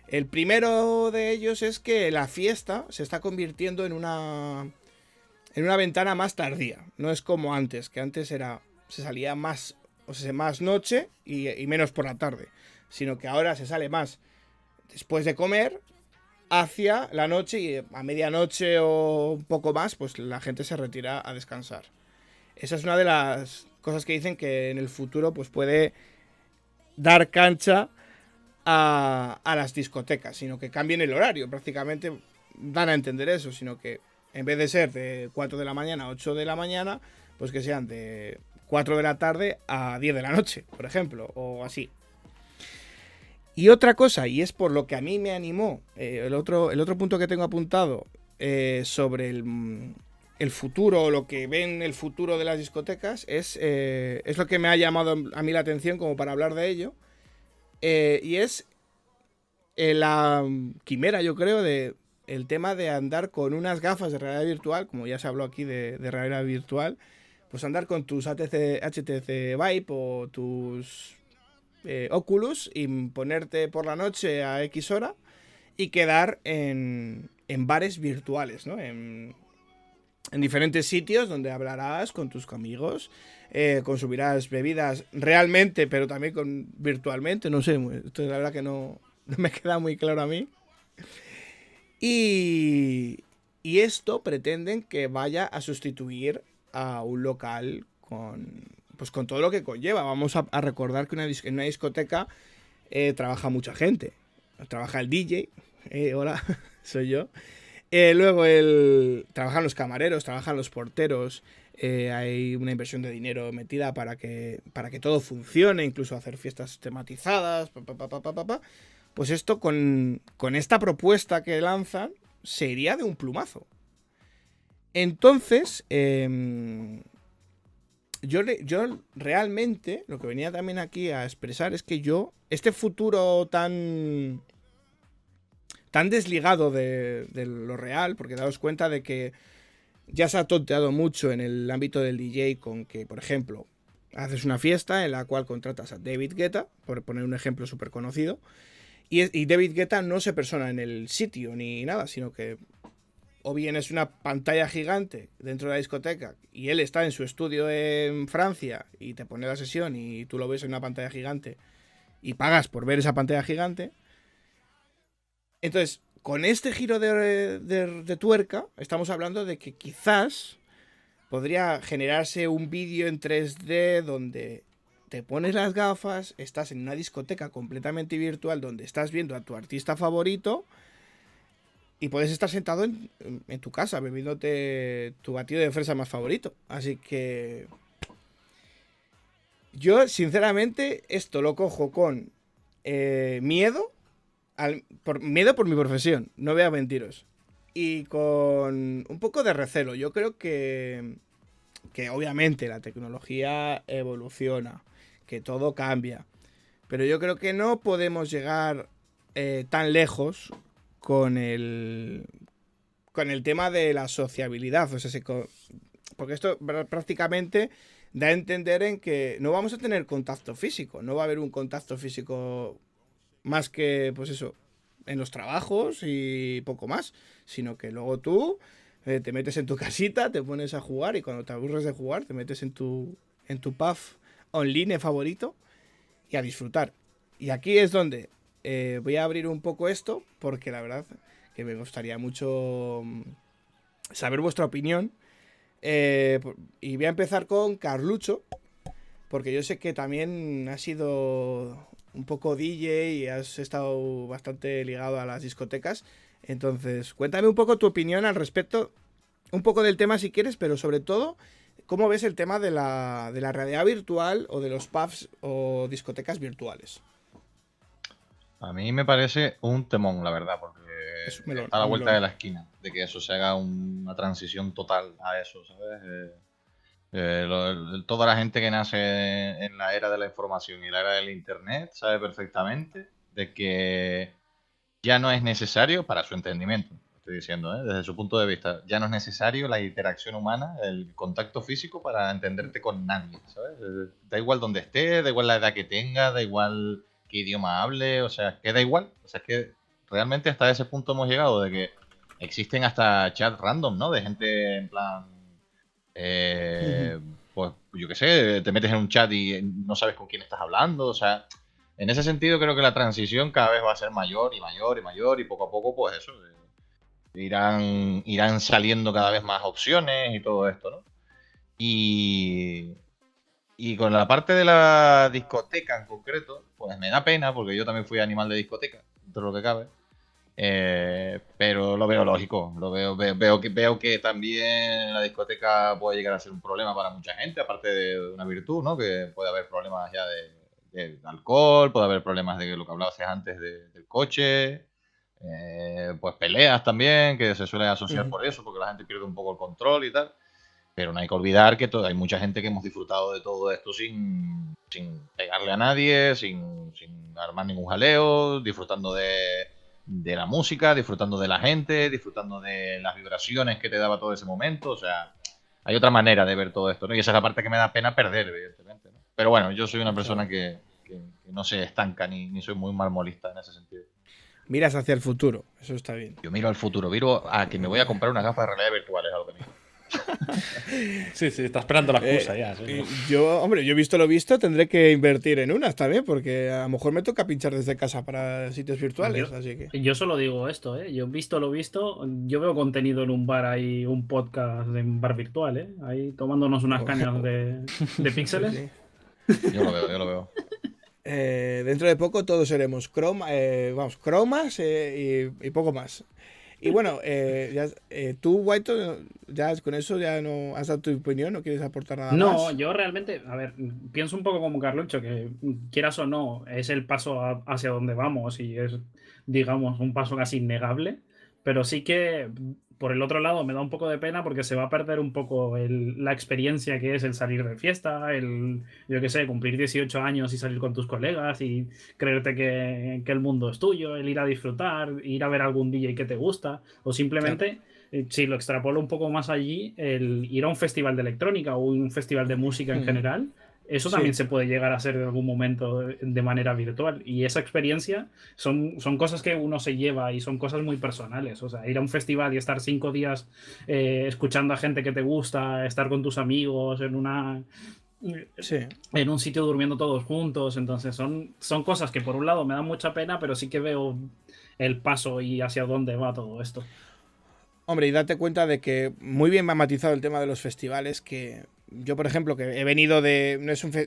El primero de ellos es que la fiesta se está convirtiendo en una ventana más tardía. No es como antes, que antes se salía más, o sea, más noche y menos por la tarde. Sino que ahora se sale más después de comer hacia la noche, y a medianoche o un poco más, pues la gente se retira a descansar. Esa es una de las cosas que dicen que en el futuro pues puede dar cancha a las discotecas, sino que cambien el horario. Prácticamente van a entender eso, sino que en vez de ser de 4 de la mañana a 8 de la mañana, pues que sean de 4 de la tarde a 10 de la noche, por ejemplo, o así. Y otra cosa, y es por lo que a mí me animó, el otro punto que tengo apuntado sobre el futuro, o lo que ven el futuro de las discotecas, es lo que me ha llamado a mí la atención como para hablar de ello, y es la quimera, yo creo, de el tema de andar con unas gafas de realidad virtual, como ya se habló aquí de realidad virtual, pues andar con tus HTC Vive o tus Oculus y ponerte por la noche a X hora y quedar en bares virtuales, ¿no? En diferentes sitios donde hablarás con tus amigos, consumirás bebidas realmente, pero también virtualmente, no sé, esto la verdad que no me queda muy claro a mí. Y esto pretenden que vaya a sustituir a un local con todo lo que conlleva. Vamos a recordar que en una discoteca trabaja mucha gente. Trabaja el DJ, hola, soy yo. Luego trabajan los camareros, trabajan los porteros. Hay una inversión de dinero metida para que todo funcione, incluso hacer fiestas tematizadas. Pues esto con esta propuesta que lanzan se iría de un plumazo. Entonces, yo realmente lo que venía también aquí a expresar es que este futuro tan desligado de lo real, porque daos cuenta de que ya se ha tonteado mucho en el ámbito del DJ con que, por ejemplo, haces una fiesta en la cual contratas a David Guetta, por poner un ejemplo súper conocido, y David Guetta no se persona en el sitio ni nada, sino que o bien es una pantalla gigante dentro de la discoteca y él está en su estudio en Francia y te pone la sesión y tú lo ves en una pantalla gigante y pagas por ver esa pantalla gigante. Entonces, con este giro de tuerca, estamos hablando de que quizás podría generarse un vídeo en 3D donde te pones las gafas, estás en una discoteca completamente virtual donde estás viendo a tu artista favorito y puedes estar sentado en tu casa bebiéndote tu batido de fresa más favorito. Así que yo, sinceramente, esto lo cojo con miedo. Miedo por mi profesión, no voy a mentiros. Y con un poco de recelo. Yo creo que obviamente la tecnología evoluciona, que todo cambia. Pero yo creo que no podemos llegar tan lejos con el tema de la sociabilidad. O sea, porque esto prácticamente da a entender en que no vamos a tener contacto físico. No va a haber un contacto físico más que, pues eso, en los trabajos y poco más. Sino que luego tú te metes en tu casita, te pones a jugar y cuando te aburres de jugar te metes en tu pub online favorito y a disfrutar. Y aquí es donde voy a abrir un poco esto porque la verdad que me gustaría mucho saber vuestra opinión. Y voy a empezar con Carlucho, porque yo sé que también has sido un poco DJ y has estado bastante ligado a las discotecas. Entonces, cuéntame un poco tu opinión al respecto, un poco del tema si quieres, pero sobre todo, ¿cómo ves el tema de la realidad virtual o de los pubs o discotecas virtuales? A mí me parece un temón, la verdad, porque Es un melón, está a la un vuelta melón. de la esquina, de que eso se haga una transición total a eso, ¿sabes? Toda la gente que nace en la era de la información y la era del internet sabe perfectamente de que ya no es necesario, para su entendimiento, estoy diciendo, desde su punto de vista, ya no es necesario la interacción humana, el contacto físico para entenderte con nadie, ¿sabes? Da igual donde esté, da igual la edad que tenga, da igual qué idioma hable, o sea, que da igual. O sea, es que realmente hasta ese punto hemos llegado de que existen hasta chats random, ¿no? De gente en plan, pues yo qué sé, te metes en un chat y no sabes con quién estás hablando, o sea, en ese sentido creo que la transición cada vez va a ser mayor y mayor y mayor y poco a poco pues eso, irán saliendo cada vez más opciones y todo esto, ¿no? Y, y con la parte de la discoteca en concreto, pues me da pena porque yo también fui animal de discoteca, dentro de lo que cabe. Pero lo veo lógico, veo que también la discoteca puede llegar a ser un problema para mucha gente, aparte de una virtud, ¿no? Que puede haber problemas ya de alcohol, puede haber problemas de lo que hablabas antes del coche, pues peleas también, que se suelen asociar por eso, porque la gente pierde un poco el control y tal. Pero no hay que olvidar que hay mucha gente que hemos disfrutado de todo esto sin pegarle a nadie, sin armar ningún jaleo, disfrutando de la música, disfrutando de la gente, disfrutando de las vibraciones que te daba todo ese momento. O sea, hay otra manera de ver todo esto, ¿no? Y esa es la parte que me da pena perder, evidentemente, ¿no? Pero bueno, yo soy una persona que no se estanca ni soy muy marmolista en ese sentido. Miras hacia el futuro, eso está bien. Yo miro al futuro, miro a que me voy a comprar una gafa de realidad virtual, es algo que miro. Sí, está esperando la excusa ya. Sí, ¿no? Yo he visto lo visto, tendré que invertir en unas también, porque a lo mejor me toca pinchar desde casa para sitios virtuales, así que... Yo solo digo esto, ¿eh? Yo visto lo visto, yo veo contenido en un bar ahí, un podcast en un bar virtual, ¿eh? Ahí tomándonos unas cañas de píxeles. Sí. Yo lo veo. Dentro de poco todos seremos cromas y poco más. Y bueno, tú, White, ya con eso ya no has dado tu opinión, no quieres aportar nada más. No, yo realmente, a ver, pienso un poco como Carlucho, que quieras o no, es el paso hacia donde vamos y es, digamos, un paso casi innegable, pero sí que por el otro lado me da un poco de pena porque se va a perder un poco la experiencia que es el salir de fiesta, yo qué sé, cumplir 18 años y salir con tus colegas y creerte que el mundo es tuyo, el ir a disfrutar, ir a ver algún DJ que te gusta o simplemente... Claro. Si lo extrapolo un poco más allí, el ir a un festival de electrónica o un festival de música en general, eso también se puede llegar a hacer en algún momento de manera virtual. Y esa experiencia son cosas que uno se lleva y son cosas muy personales. O sea, ir a un festival y estar 5 días escuchando a gente que te gusta, estar con tus amigos en un sitio durmiendo todos juntos. Entonces son cosas que por un lado me dan mucha pena, pero sí que veo el paso y hacia dónde va todo esto. Hombre, y date cuenta de que muy bien me ha matizado el tema de los festivales, que yo, por ejemplo, que he venido de...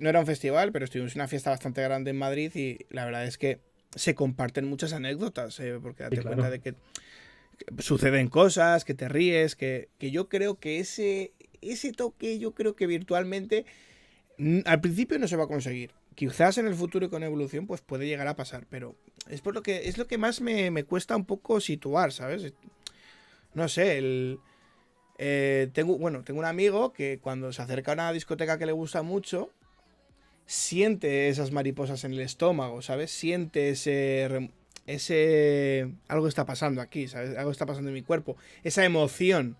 No era un festival, pero estuvimos en una fiesta bastante grande en Madrid y la verdad es que se comparten muchas anécdotas, porque date cuenta de que suceden cosas, que te ríes, que yo creo que ese toque, yo creo que virtualmente al principio no se va a conseguir. Quizás en el futuro y con evolución pues puede llegar a pasar, pero es lo que más me cuesta un poco situar, ¿sabes? No sé, tengo un amigo que cuando se acerca a una discoteca que le gusta mucho, siente esas mariposas en el estómago, ¿sabes? Siente algo está pasando aquí, ¿sabes? Algo está pasando en mi cuerpo, esa emoción.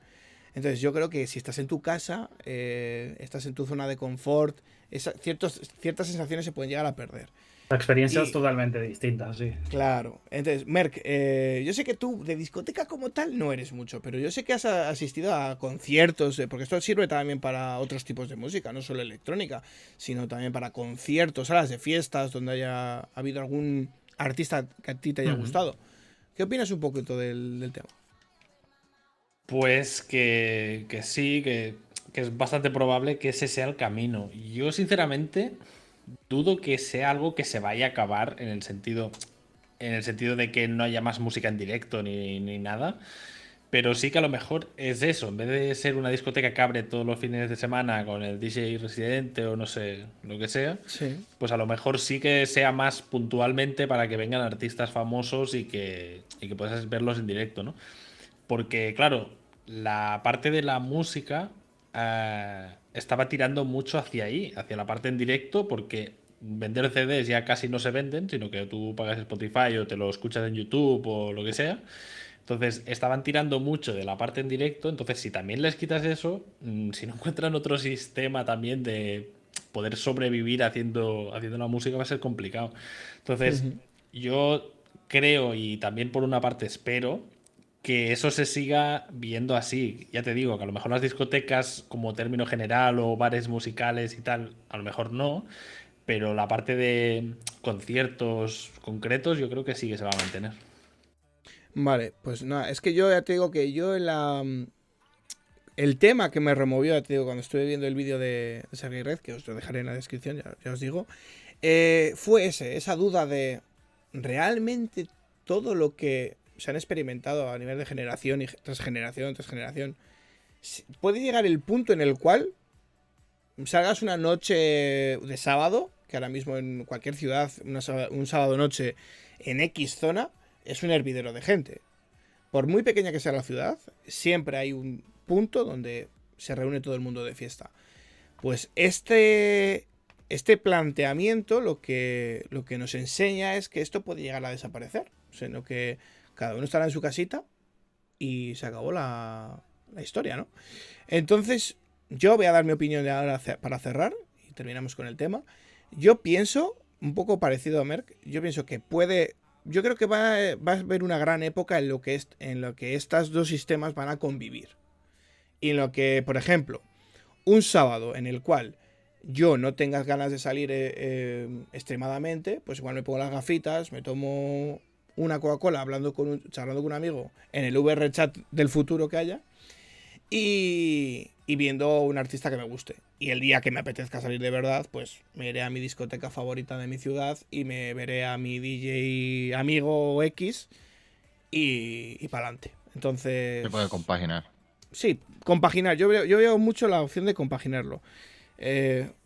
Entonces yo creo que si estás en tu casa, estás en tu zona de confort, ciertas sensaciones se pueden llegar a perder. La experiencia es totalmente distinta, sí. Claro. Entonces, Merck, yo sé que tú de discoteca como tal no eres mucho, pero yo sé que has asistido a conciertos, porque esto sirve también para otros tipos de música, no solo electrónica, sino también para conciertos, salas de fiestas, donde haya habido algún artista que a ti te haya gustado. ¿Qué opinas un poquito del tema? Pues que sí, que es bastante probable que ese sea el camino. Yo, sinceramente, dudo que sea algo que se vaya a acabar en el sentido de que no haya más música en directo ni nada. Pero sí que a lo mejor es eso. En vez de ser una discoteca que abre todos los fines de semana con el DJ residente o no sé, lo que sea, Sí. pues a lo mejor sí que sea más puntualmente para que vengan artistas famosos y que puedas verlos en directo, ¿no? Porque, claro, la parte de la música estaba tirando mucho hacia ahí, hacia la parte en directo, porque vender CDs ya casi no se venden, sino que tú pagas Spotify o te lo escuchas en YouTube o lo que sea. Entonces, estaban tirando mucho de la parte en directo. Entonces, si también les quitas eso, si no encuentran otro sistema también de poder sobrevivir haciendo la música, va a ser complicado. Entonces, Ujú. yo creo y también por una parte espero que eso se siga viendo así. Ya te digo, que a lo mejor las discotecas como término general o bares musicales y tal, a lo mejor no, pero la parte de conciertos concretos yo creo que sí que se va a mantener. Vale, pues nada, es que yo ya te digo que yo el tema que me removió, ya te digo, cuando estuve viendo el vídeo de Sergey Red, que os lo dejaré en la descripción, ya os digo, fue esa duda de realmente todo lo que se han experimentado a nivel de generación y tras generación, puede llegar el punto en el cual salgas una noche de sábado, que ahora mismo en cualquier ciudad, un sábado noche en X zona, es un hervidero de gente. Por muy pequeña que sea la ciudad, siempre hay un punto donde se reúne todo el mundo de fiesta. Pues este planteamiento lo que nos enseña es que esto puede llegar a desaparecer. Sino que cada uno estará en su casita y se acabó la historia, ¿no? Entonces, yo voy a dar mi opinión de ahora para cerrar y terminamos con el tema. Yo pienso, un poco parecido a Merck, yo pienso que yo creo que va a haber una gran época en lo que estos dos sistemas van a convivir. Y en lo que, por ejemplo, un sábado en el cual yo no tenga ganas de salir extremadamente, pues igual me pongo las gafitas, me tomo una Coca-Cola charlando con un amigo en el VR chat del futuro que haya y viendo un artista que me guste. Y el día que me apetezca salir de verdad, pues me iré a mi discoteca favorita de mi ciudad y me veré a mi DJ amigo X y para adelante. Se puede Entonces, compaginar. sí, compaginar. Yo veo mucho la opción de compaginarlo.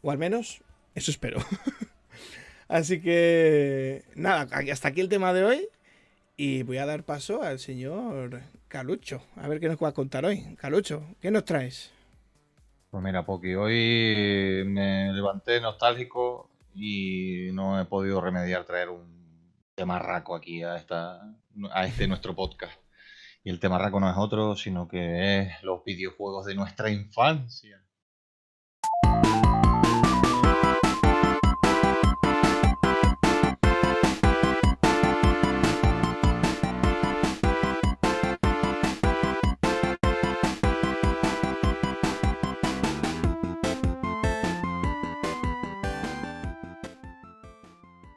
O al menos, eso espero. Así que, nada, hasta aquí el tema de hoy. Y voy a dar paso al señor Calucho. A ver qué nos va a contar hoy. Calucho, ¿qué nos traes? Pues mira, Poki, hoy me levanté nostálgico y no he podido remediar traer un temarraco aquí a este nuestro podcast. Y el temarraco no es otro, sino que es los videojuegos de nuestra infancia.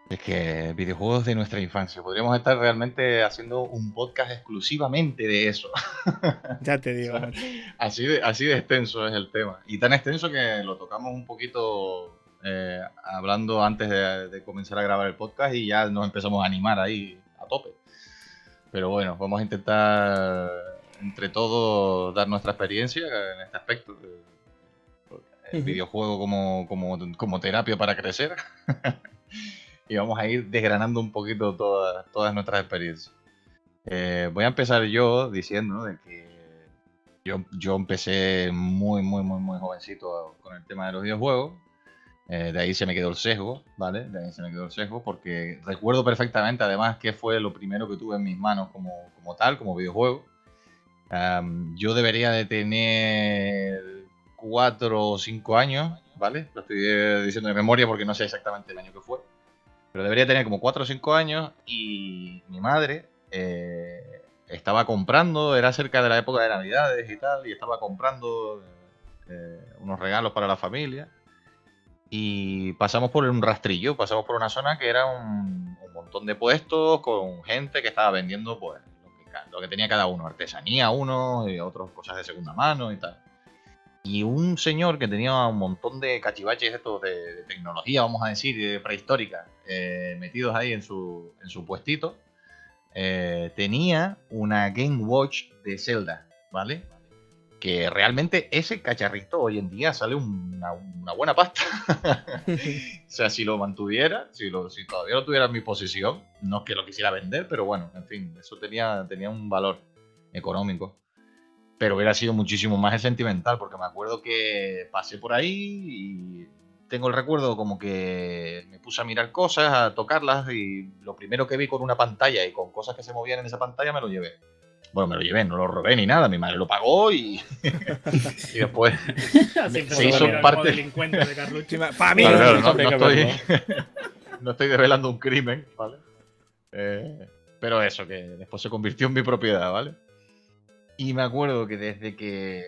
Es que videojuegos de nuestra infancia. Podríamos estar realmente haciendo un podcast exclusivamente de eso. Ya te O digo, sea, macho. así de extenso es el tema. Y tan extenso que lo tocamos un poquito hablando antes de comenzar a grabar el podcast y ya nos empezamos a animar ahí a tope. Pero bueno, vamos a intentar entre todos dar nuestra experiencia en este aspecto. El videojuego como terapia para crecer. Y vamos a ir desgranando un poquito todas nuestras experiencias. Voy a empezar yo diciendo, ¿no?, de que yo empecé muy jovencito con el tema de los videojuegos. De ahí se me quedó el sesgo, ¿vale? De ahí se me quedó el sesgo porque recuerdo perfectamente, además, que fue lo primero que tuve en mis manos como tal, como videojuego. Yo debería de tener 4 o 5 años, ¿vale? Lo estoy diciendo de memoria porque no sé exactamente el año que fue. Pero debería tener como 4 o 5 años y mi madre estaba comprando, era cerca de la época de Navidades y tal, y estaba comprando unos regalos para la familia. Y pasamos por un rastrillo, pasamos por una zona que era un montón de puestos con gente que estaba vendiendo pues lo que tenía cada uno, artesanía uno y otras cosas de segunda mano y tal. Y un señor que tenía un montón de cachivaches estos de tecnología, vamos a decir, prehistórica, metidos ahí en su puestito, tenía una Game Watch de Zelda, ¿vale? Que realmente ese cacharrito hoy en día sale una buena pasta. O sea, si lo mantuviera, si todavía lo tuviera en mi posición, no es que lo quisiera vender, pero bueno, en fin, eso tenía un valor económico. Pero hubiera sido muchísimo más el sentimental, porque me acuerdo que pasé por ahí y tengo el recuerdo como que me puse a mirar cosas, a tocarlas, y lo primero que vi con una pantalla y con cosas que se movían en esa pantalla me lo llevé. Bueno, me lo llevé, no lo robé ni nada, mi madre lo pagó y después Así se hizo el parte. delincuente de Carlucci. Para mí, Claro, Hombre, no que estoy, verlo. no estoy develando un crimen, ¿vale? Pero eso, que después se convirtió en mi propiedad, ¿vale? Y me acuerdo que desde que...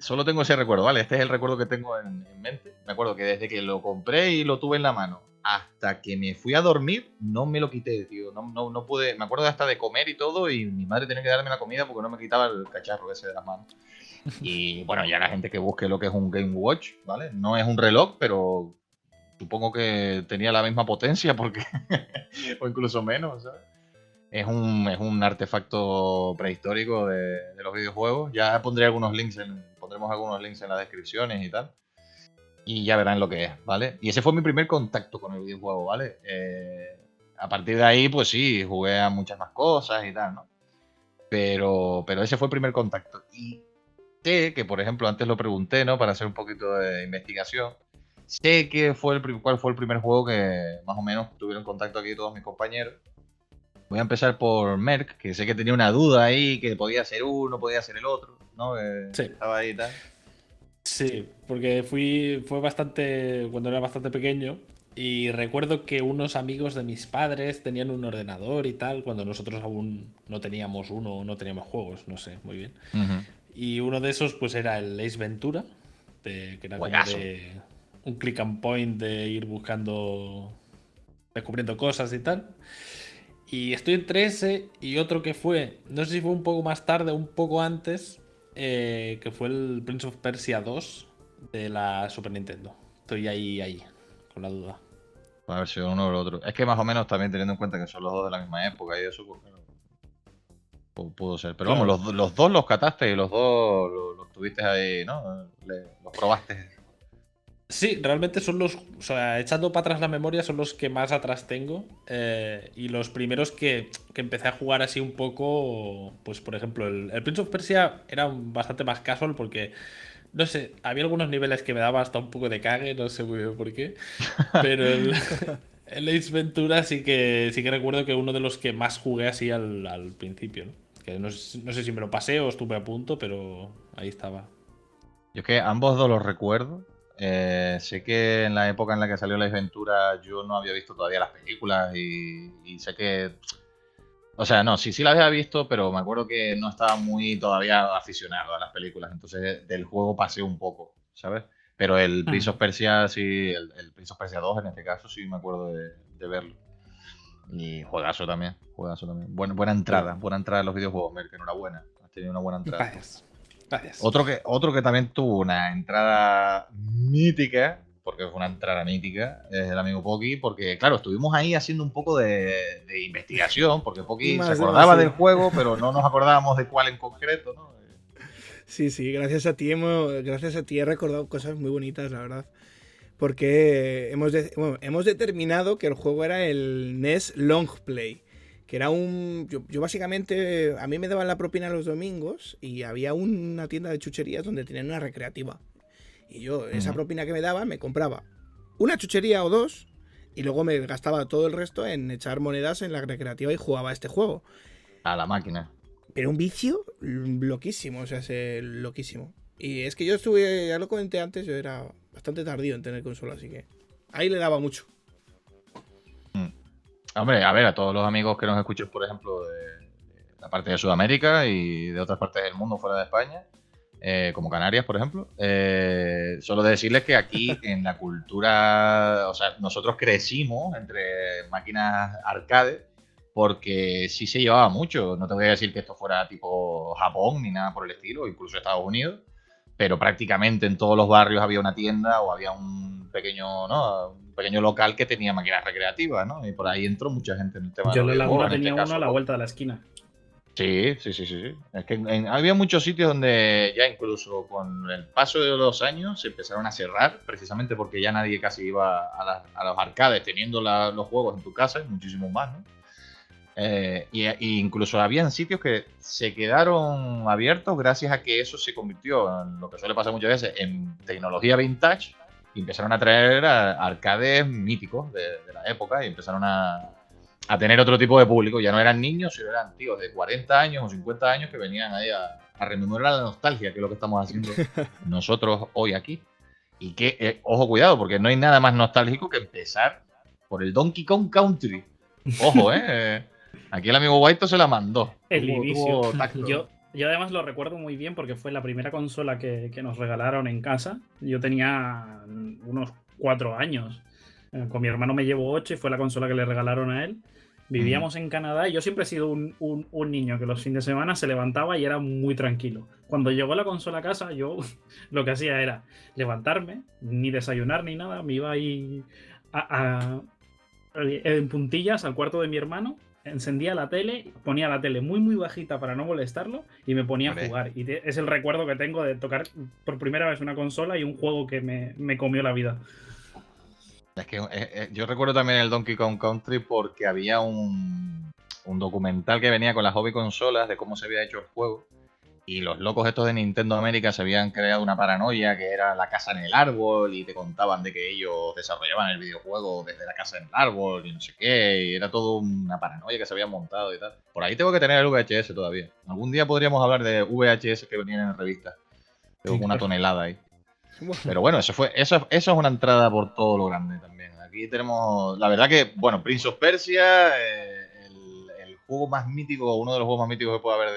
Solo tengo ese recuerdo, ¿vale? Este es el recuerdo que tengo en mente. Me acuerdo que desde que lo compré y lo tuve en la mano hasta que me fui a dormir, no me lo quité, tío. No pude... Me acuerdo hasta de comer y todo, y mi madre tenía que darme la comida porque no me quitaba el cacharro ese de las manos. Y bueno, ya la gente que busque lo que es un Game Watch, ¿vale? No es un reloj, pero supongo que tenía la misma potencia porque... o incluso menos, ¿sabes? Es un artefacto prehistórico de los videojuegos. Ya pondremos algunos links en las descripciones y tal. Y ya verán lo que es, ¿vale? Y ese fue mi primer contacto con el videojuego, ¿vale? A partir de ahí, pues sí, jugué a muchas más cosas y tal, ¿no? Pero ese fue el primer contacto. Y sé que, por ejemplo, antes lo pregunté, ¿no? Para hacer un poquito de investigación. Sé que cuál fue el primer juego que más o menos tuvieron contacto aquí todos mis compañeros. Voy a empezar por Merck, que sé que tenía una duda ahí, que podía ser uno, podía ser el otro, ¿no? Sí. Estaba ahí y tal. Sí, porque fue bastante, cuando era bastante pequeño, y recuerdo que unos amigos de mis padres tenían un ordenador y tal, cuando nosotros aún no teníamos uno, no teníamos juegos, no sé, muy bien. Uh-huh. Y uno de esos pues era el Ace Ventura, que era como Juegazo. de un click and point de ir buscando, descubriendo cosas y tal. Y estoy entre ese y otro que fue, no sé si fue un poco más tarde o un poco antes, que fue el Prince of Persia 2 de la Super Nintendo. Estoy ahí, con la duda. A ver si uno o el otro. Es que más o menos también teniendo en cuenta que son los dos de la misma época y eso, pues claro, pudo ser. Pero Claro. vamos, los dos los cataste y los dos los tuviste ahí, ¿no? Los probaste. Sí, realmente son los, o sea, echando para atrás la memoria, son los que más atrás tengo. Y los primeros que empecé a jugar así un poco, pues por ejemplo, el Prince of Persia era bastante más casual porque, no sé, había algunos niveles que me daba hasta un poco de cague, no sé muy bien por qué. Pero el Ace Ventura sí que recuerdo que uno de los que más jugué así al principio, ¿no? Que no sé si me lo pasé o estuve a punto, pero ahí estaba. Yo es que ambos dos los recuerdo. Sé que en la época en la que salió La Ventura yo no había visto todavía las películas y sé que... O sea, no, sí las había visto, pero me acuerdo que no estaba muy todavía aficionado a las películas, entonces del juego pasé un poco, ¿sabes? Pero el Prince of Persia, sí, el Prince of Persia 2 en este caso, sí me acuerdo de verlo. Y juegazo también, juegazo también. Buena entrada en los videojuegos, Merck, enhorabuena. Has tenido una buena entrada. Gracias. Gracias. Otro que también tuvo una entrada mítica, porque fue una entrada mítica, es el amigo Poki, porque claro, estuvimos ahí haciendo un poco de investigación, porque Poki se acordaba del juego, pero no nos acordábamos de cuál en concreto, ¿no? Sí, gracias a ti he recordado cosas muy bonitas, la verdad. Porque hemos determinado que el juego era el NES Long Play. Que era yo básicamente, a mí me daban la propina los domingos y había una tienda de chucherías donde tenían una recreativa. Y yo, esa propina que me daban, me compraba una chuchería o dos y luego me gastaba todo el resto en echar monedas en la recreativa y jugaba a este juego. A la máquina. Pero un vicio loquísimo, o sea, loquísimo. Y es que yo estuve, ya lo comenté antes, yo era bastante tardío en tener consola, así que ahí le daba mucho. Hombre, a ver, a todos los amigos que nos escuchen, por ejemplo, de la parte de Sudamérica y de otras partes del mundo fuera de España, como Canarias, por ejemplo, solo decirles que aquí en la cultura, o sea, nosotros crecimos entre máquinas arcade porque sí se llevaba mucho. No te voy a decir que esto fuera tipo Japón ni nada por el estilo, incluso Estados Unidos, pero prácticamente en todos los barrios había una tienda o había un pequeño, ¿no? Un pequeño local que tenía máquinas recreativas, ¿no? Y por ahí entró mucha gente en el tema Yo de los en la videojuegos, Laguna en este tenía uno caso, a la ¿no? vuelta de la esquina. Sí. Es que había muchos sitios donde ya incluso con el paso de los años se empezaron a cerrar, precisamente porque ya nadie casi iba a los arcades teniendo los juegos en tu casa y muchísimos más, ¿no? Y incluso habían sitios que se quedaron abiertos gracias a que eso se convirtió en lo que suele pasar muchas veces en tecnología vintage y empezaron a traer arcades míticos de la época y empezaron a tener otro tipo de público. Ya no eran niños, sino eran tíos de 40 años o 50 años que venían ahí a rememorar la nostalgia, que es lo que estamos haciendo nosotros hoy aquí. Y que, ojo, cuidado, porque no hay nada más nostálgico que empezar por el Donkey Kong Country. Ojo, aquí el amigo Guaito se la mandó. El Tuvo inicio. tacto. Yo además lo recuerdo muy bien porque fue la primera consola que nos regalaron en casa. Yo tenía unos 4 años. Con mi hermano me llevo 8 y fue la consola que le regalaron a él. Vivíamos en Canadá y yo siempre he sido un niño que los fines de semana se levantaba y era muy tranquilo. Cuando llegó la consola a casa, yo lo que hacía era levantarme, ni desayunar ni nada. Me iba ahí en puntillas al cuarto de mi hermano, encendía la tele, ponía la tele muy muy bajita para no molestarlo y me ponía a jugar. Y es el recuerdo que tengo de tocar por primera vez una consola y un juego que me comió la vida. Es que yo recuerdo también el Donkey Kong Country porque había un documental que venía con las hobby consolas de cómo se había hecho el juego. Y los locos estos de Nintendo América se habían creado una paranoia que era la casa en el árbol y te contaban de que ellos desarrollaban el videojuego desde la casa en el árbol y no sé qué. Y era todo una paranoia que se habían montado y tal. Por ahí tengo que tener el VHS todavía. Algún día podríamos hablar de VHS que venían en revista. Tengo una tonelada ahí. Pero bueno, eso es una entrada por todo lo grande también. Aquí tenemos, la verdad que, bueno, Prince of Persia, el juego más mítico, uno de los juegos más míticos que puede haber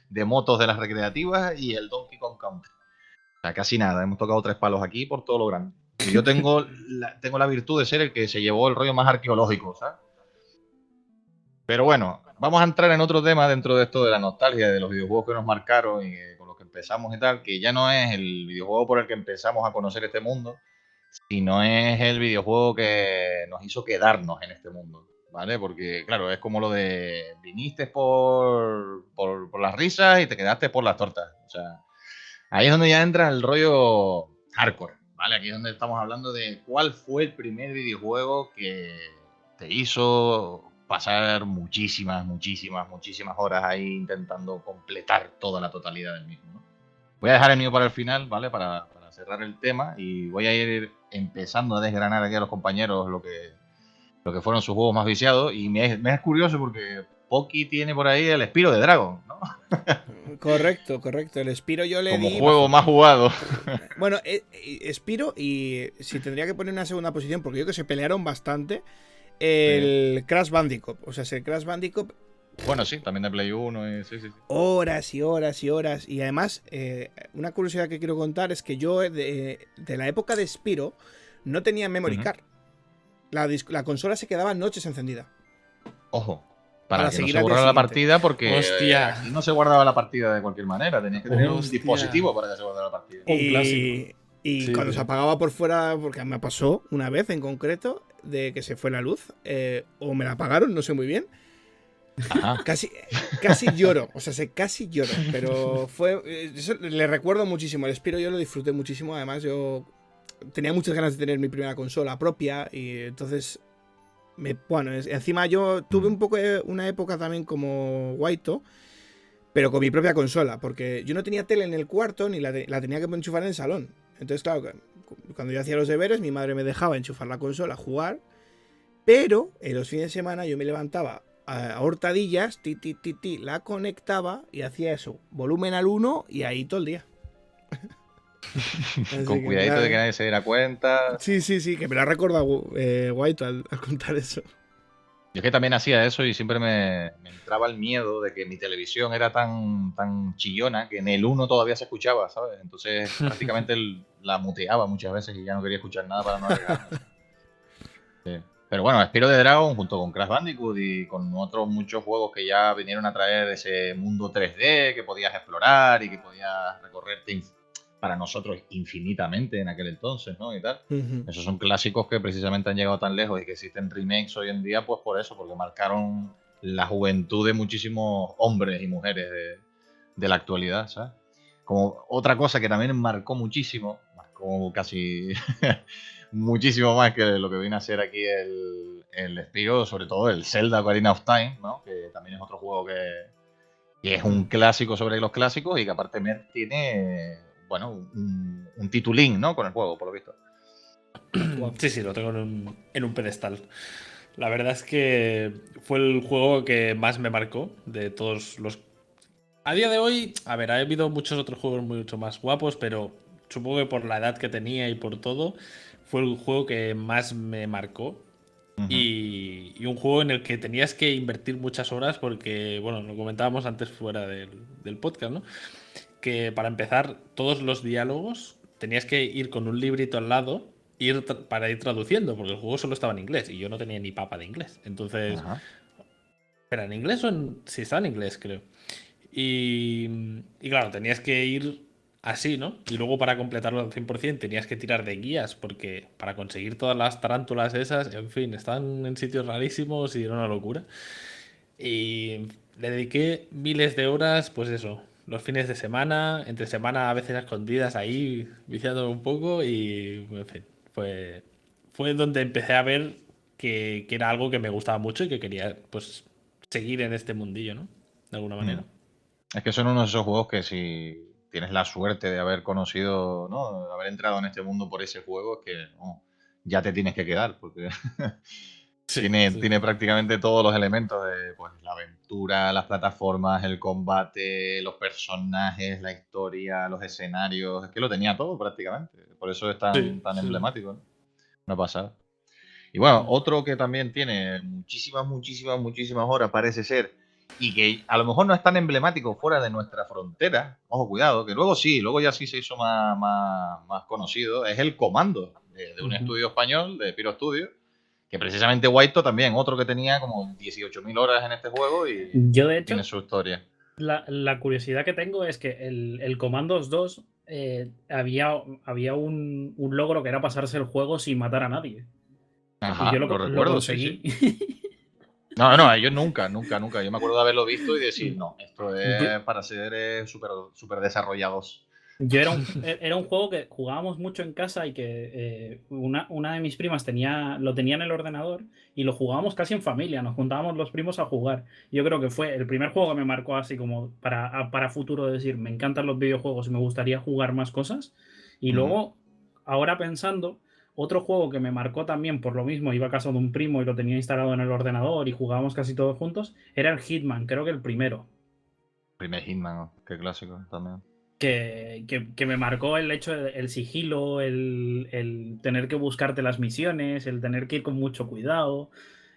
de motos de las recreativas y el Donkey Kong Country. O sea, casi nada, hemos tocado 3 palos aquí por todo lo grande. Y yo tengo la virtud de ser el que se llevó el rollo más arqueológico, ¿sabes? Pero bueno, vamos a entrar en otro tema dentro de esto de la nostalgia, de los videojuegos que nos marcaron y con los que empezamos y tal, que ya no es el videojuego por el que empezamos a conocer este mundo, sino es el videojuego que nos hizo quedarnos en este mundo, ¿vale? Porque, claro, es como lo de viniste por las risas y te quedaste por las tortas. O sea, ahí es donde ya entra el rollo hardcore, ¿vale? Aquí es donde estamos hablando de cuál fue el primer videojuego que te hizo pasar muchísimas horas ahí intentando completar toda la totalidad del mismo, ¿no? Voy a dejar el mío para el final, ¿vale? Para cerrar el tema y voy a ir empezando a desgranar aquí a los compañeros lo que fueron sus juegos más viciados y me es curioso porque Poki tiene por ahí el Spyro the Dragon, ¿no? Correcto. El Spyro yo le como di juego más jugado. Bueno, Spyro y si tendría que poner una segunda posición, porque yo creo que se pelearon bastante, el Crash Bandicoot. O sea, el Crash Bandicoot. Bueno, sí, también de Play 1 y sí. Horas y horas y horas. Y además, una curiosidad que quiero contar es que yo de la época de Spyro no tenía memory card. La consola se quedaba noches encendida. Ojo, para que no seguir se al día borrara la siguiente. partida porque Hostia. aquí no se guardaba la partida de cualquier manera. Tenías que tener un Hostia. dispositivo para que se guardara la partida. Un clásico. Y Sí, cuando sí. se apagaba por fuera, porque me pasó una vez en concreto, de que se fue la luz, o me la apagaron, no sé muy bien. Ajá. Casi lloro, o sea, casi lloro, pero eso le recuerdo muchísimo. El Spyro yo lo disfruté muchísimo, además yo tenía muchas ganas de tener mi primera consola propia y entonces, encima yo tuve un poco una época también como Guaito, pero con mi propia consola, porque yo no tenía tele en el cuarto ni la tenía que enchufar en el salón. Entonces, claro, cuando yo hacía los deberes, mi madre me dejaba enchufar la consola, jugar, pero en los fines de semana yo me levantaba a hurtadillas, la conectaba y hacía eso, volumen al 1 y ahí todo el día. Con cuidadito de que nadie se diera cuenta. Sí, que me lo ha recordado White al contar eso. Yo es que también hacía eso y siempre me entraba el miedo de que mi televisión era tan chillona que en el 1 todavía se escuchaba, ¿sabes? Entonces prácticamente la muteaba muchas veces y ya no quería escuchar nada para no arriesgarme. Sí. Pero bueno, Spyro the Dragon junto con Crash Bandicoot y con otros muchos juegos que ya vinieron a traer ese mundo 3D que podías explorar y que podías recorrerte para nosotros infinitamente en aquel entonces, ¿no? Y tal. Esos son clásicos que precisamente han llegado tan lejos y que existen remakes hoy en día, pues por eso, porque marcaron la juventud de muchísimos hombres y mujeres de la actualidad, ¿sabes? Como otra cosa que también marcó muchísimo, marcó casi muchísimo más que lo que viene a ser aquí el Spyro, sobre todo el Zelda Ocarina of Time, ¿no? Que también es otro juego que es un clásico sobre los clásicos y que aparte tiene, bueno, un titulín, ¿no? Con el juego, por lo visto. Sí, lo tengo en un pedestal. La verdad es que fue el juego que más me marcó de todos los... A día de hoy, a ver, ha habido muchos otros juegos mucho más guapos, pero supongo que por la edad que tenía y por todo, fue el juego que más me marcó. Y un juego en el que tenías que invertir muchas horas porque, bueno, lo comentábamos antes fuera del podcast, ¿no? Que para empezar, todos los diálogos tenías que ir con un librito al lado para ir traduciendo, porque el juego solo estaba en inglés y yo no tenía ni papa de inglés. Entonces, ¿era en inglés o en...? Sí, estaba en inglés, creo. Y claro, tenías que ir así, ¿no? Y luego para completarlo al 100% tenías que tirar de guías, porque para conseguir todas las tarántulas esas, en fin, están en sitios rarísimos y era una locura. Y le dediqué miles de horas, pues eso, los fines de semana, entre semana a veces a escondidas ahí, viciando un poco y, en fin, fue donde empecé a ver que era algo que me gustaba mucho y que quería, pues, seguir en este mundillo, ¿no? De alguna manera. Es que son uno de esos juegos que si tienes la suerte de haber conocido, ¿no? De haber entrado en este mundo por ese juego, es que ya te tienes que quedar, porque tiene prácticamente todos los elementos de pues, la aventura, las plataformas, el combate, los personajes, la historia, los escenarios. Es que lo tenía todo prácticamente. Por eso es tan emblemático, ¿no? Una pasada. Y bueno, otro que también tiene muchísimas horas, parece ser, y que a lo mejor no es tan emblemático fuera de nuestra frontera, ojo, cuidado, que luego ya sí se hizo más conocido, es el Comando, de un estudio español, de Pyro Studio, que precisamente Waito también, otro que tenía como 18.000 horas en este juego y yo, de hecho, tiene su historia. La curiosidad que tengo es que el Commandos 2 había un logro que era pasarse el juego sin matar a nadie. Ajá, Y yo lo recuerdo, conseguí. Sí. No, yo nunca. Yo me acuerdo de haberlo visto y decir, no, esto es para ser súper desarrollados. Yo era un juego que jugábamos mucho en casa y que una de mis primas lo tenía en el ordenador y lo jugábamos casi en familia, nos juntábamos los primos a jugar. Yo creo que fue el primer juego que me marcó así como para futuro, de decir, me encantan los videojuegos y me gustaría jugar más cosas. Y luego, ahora pensando, otro juego que me marcó también por lo mismo, iba a casa de un primo y lo tenía instalado en el ordenador y jugábamos casi todos juntos, era el Hitman, creo que el primero. Primer Hitman, ¿no? Qué clásico también. Que me marcó el hecho del sigilo, el tener que buscarte las misiones, el tener que ir con mucho cuidado.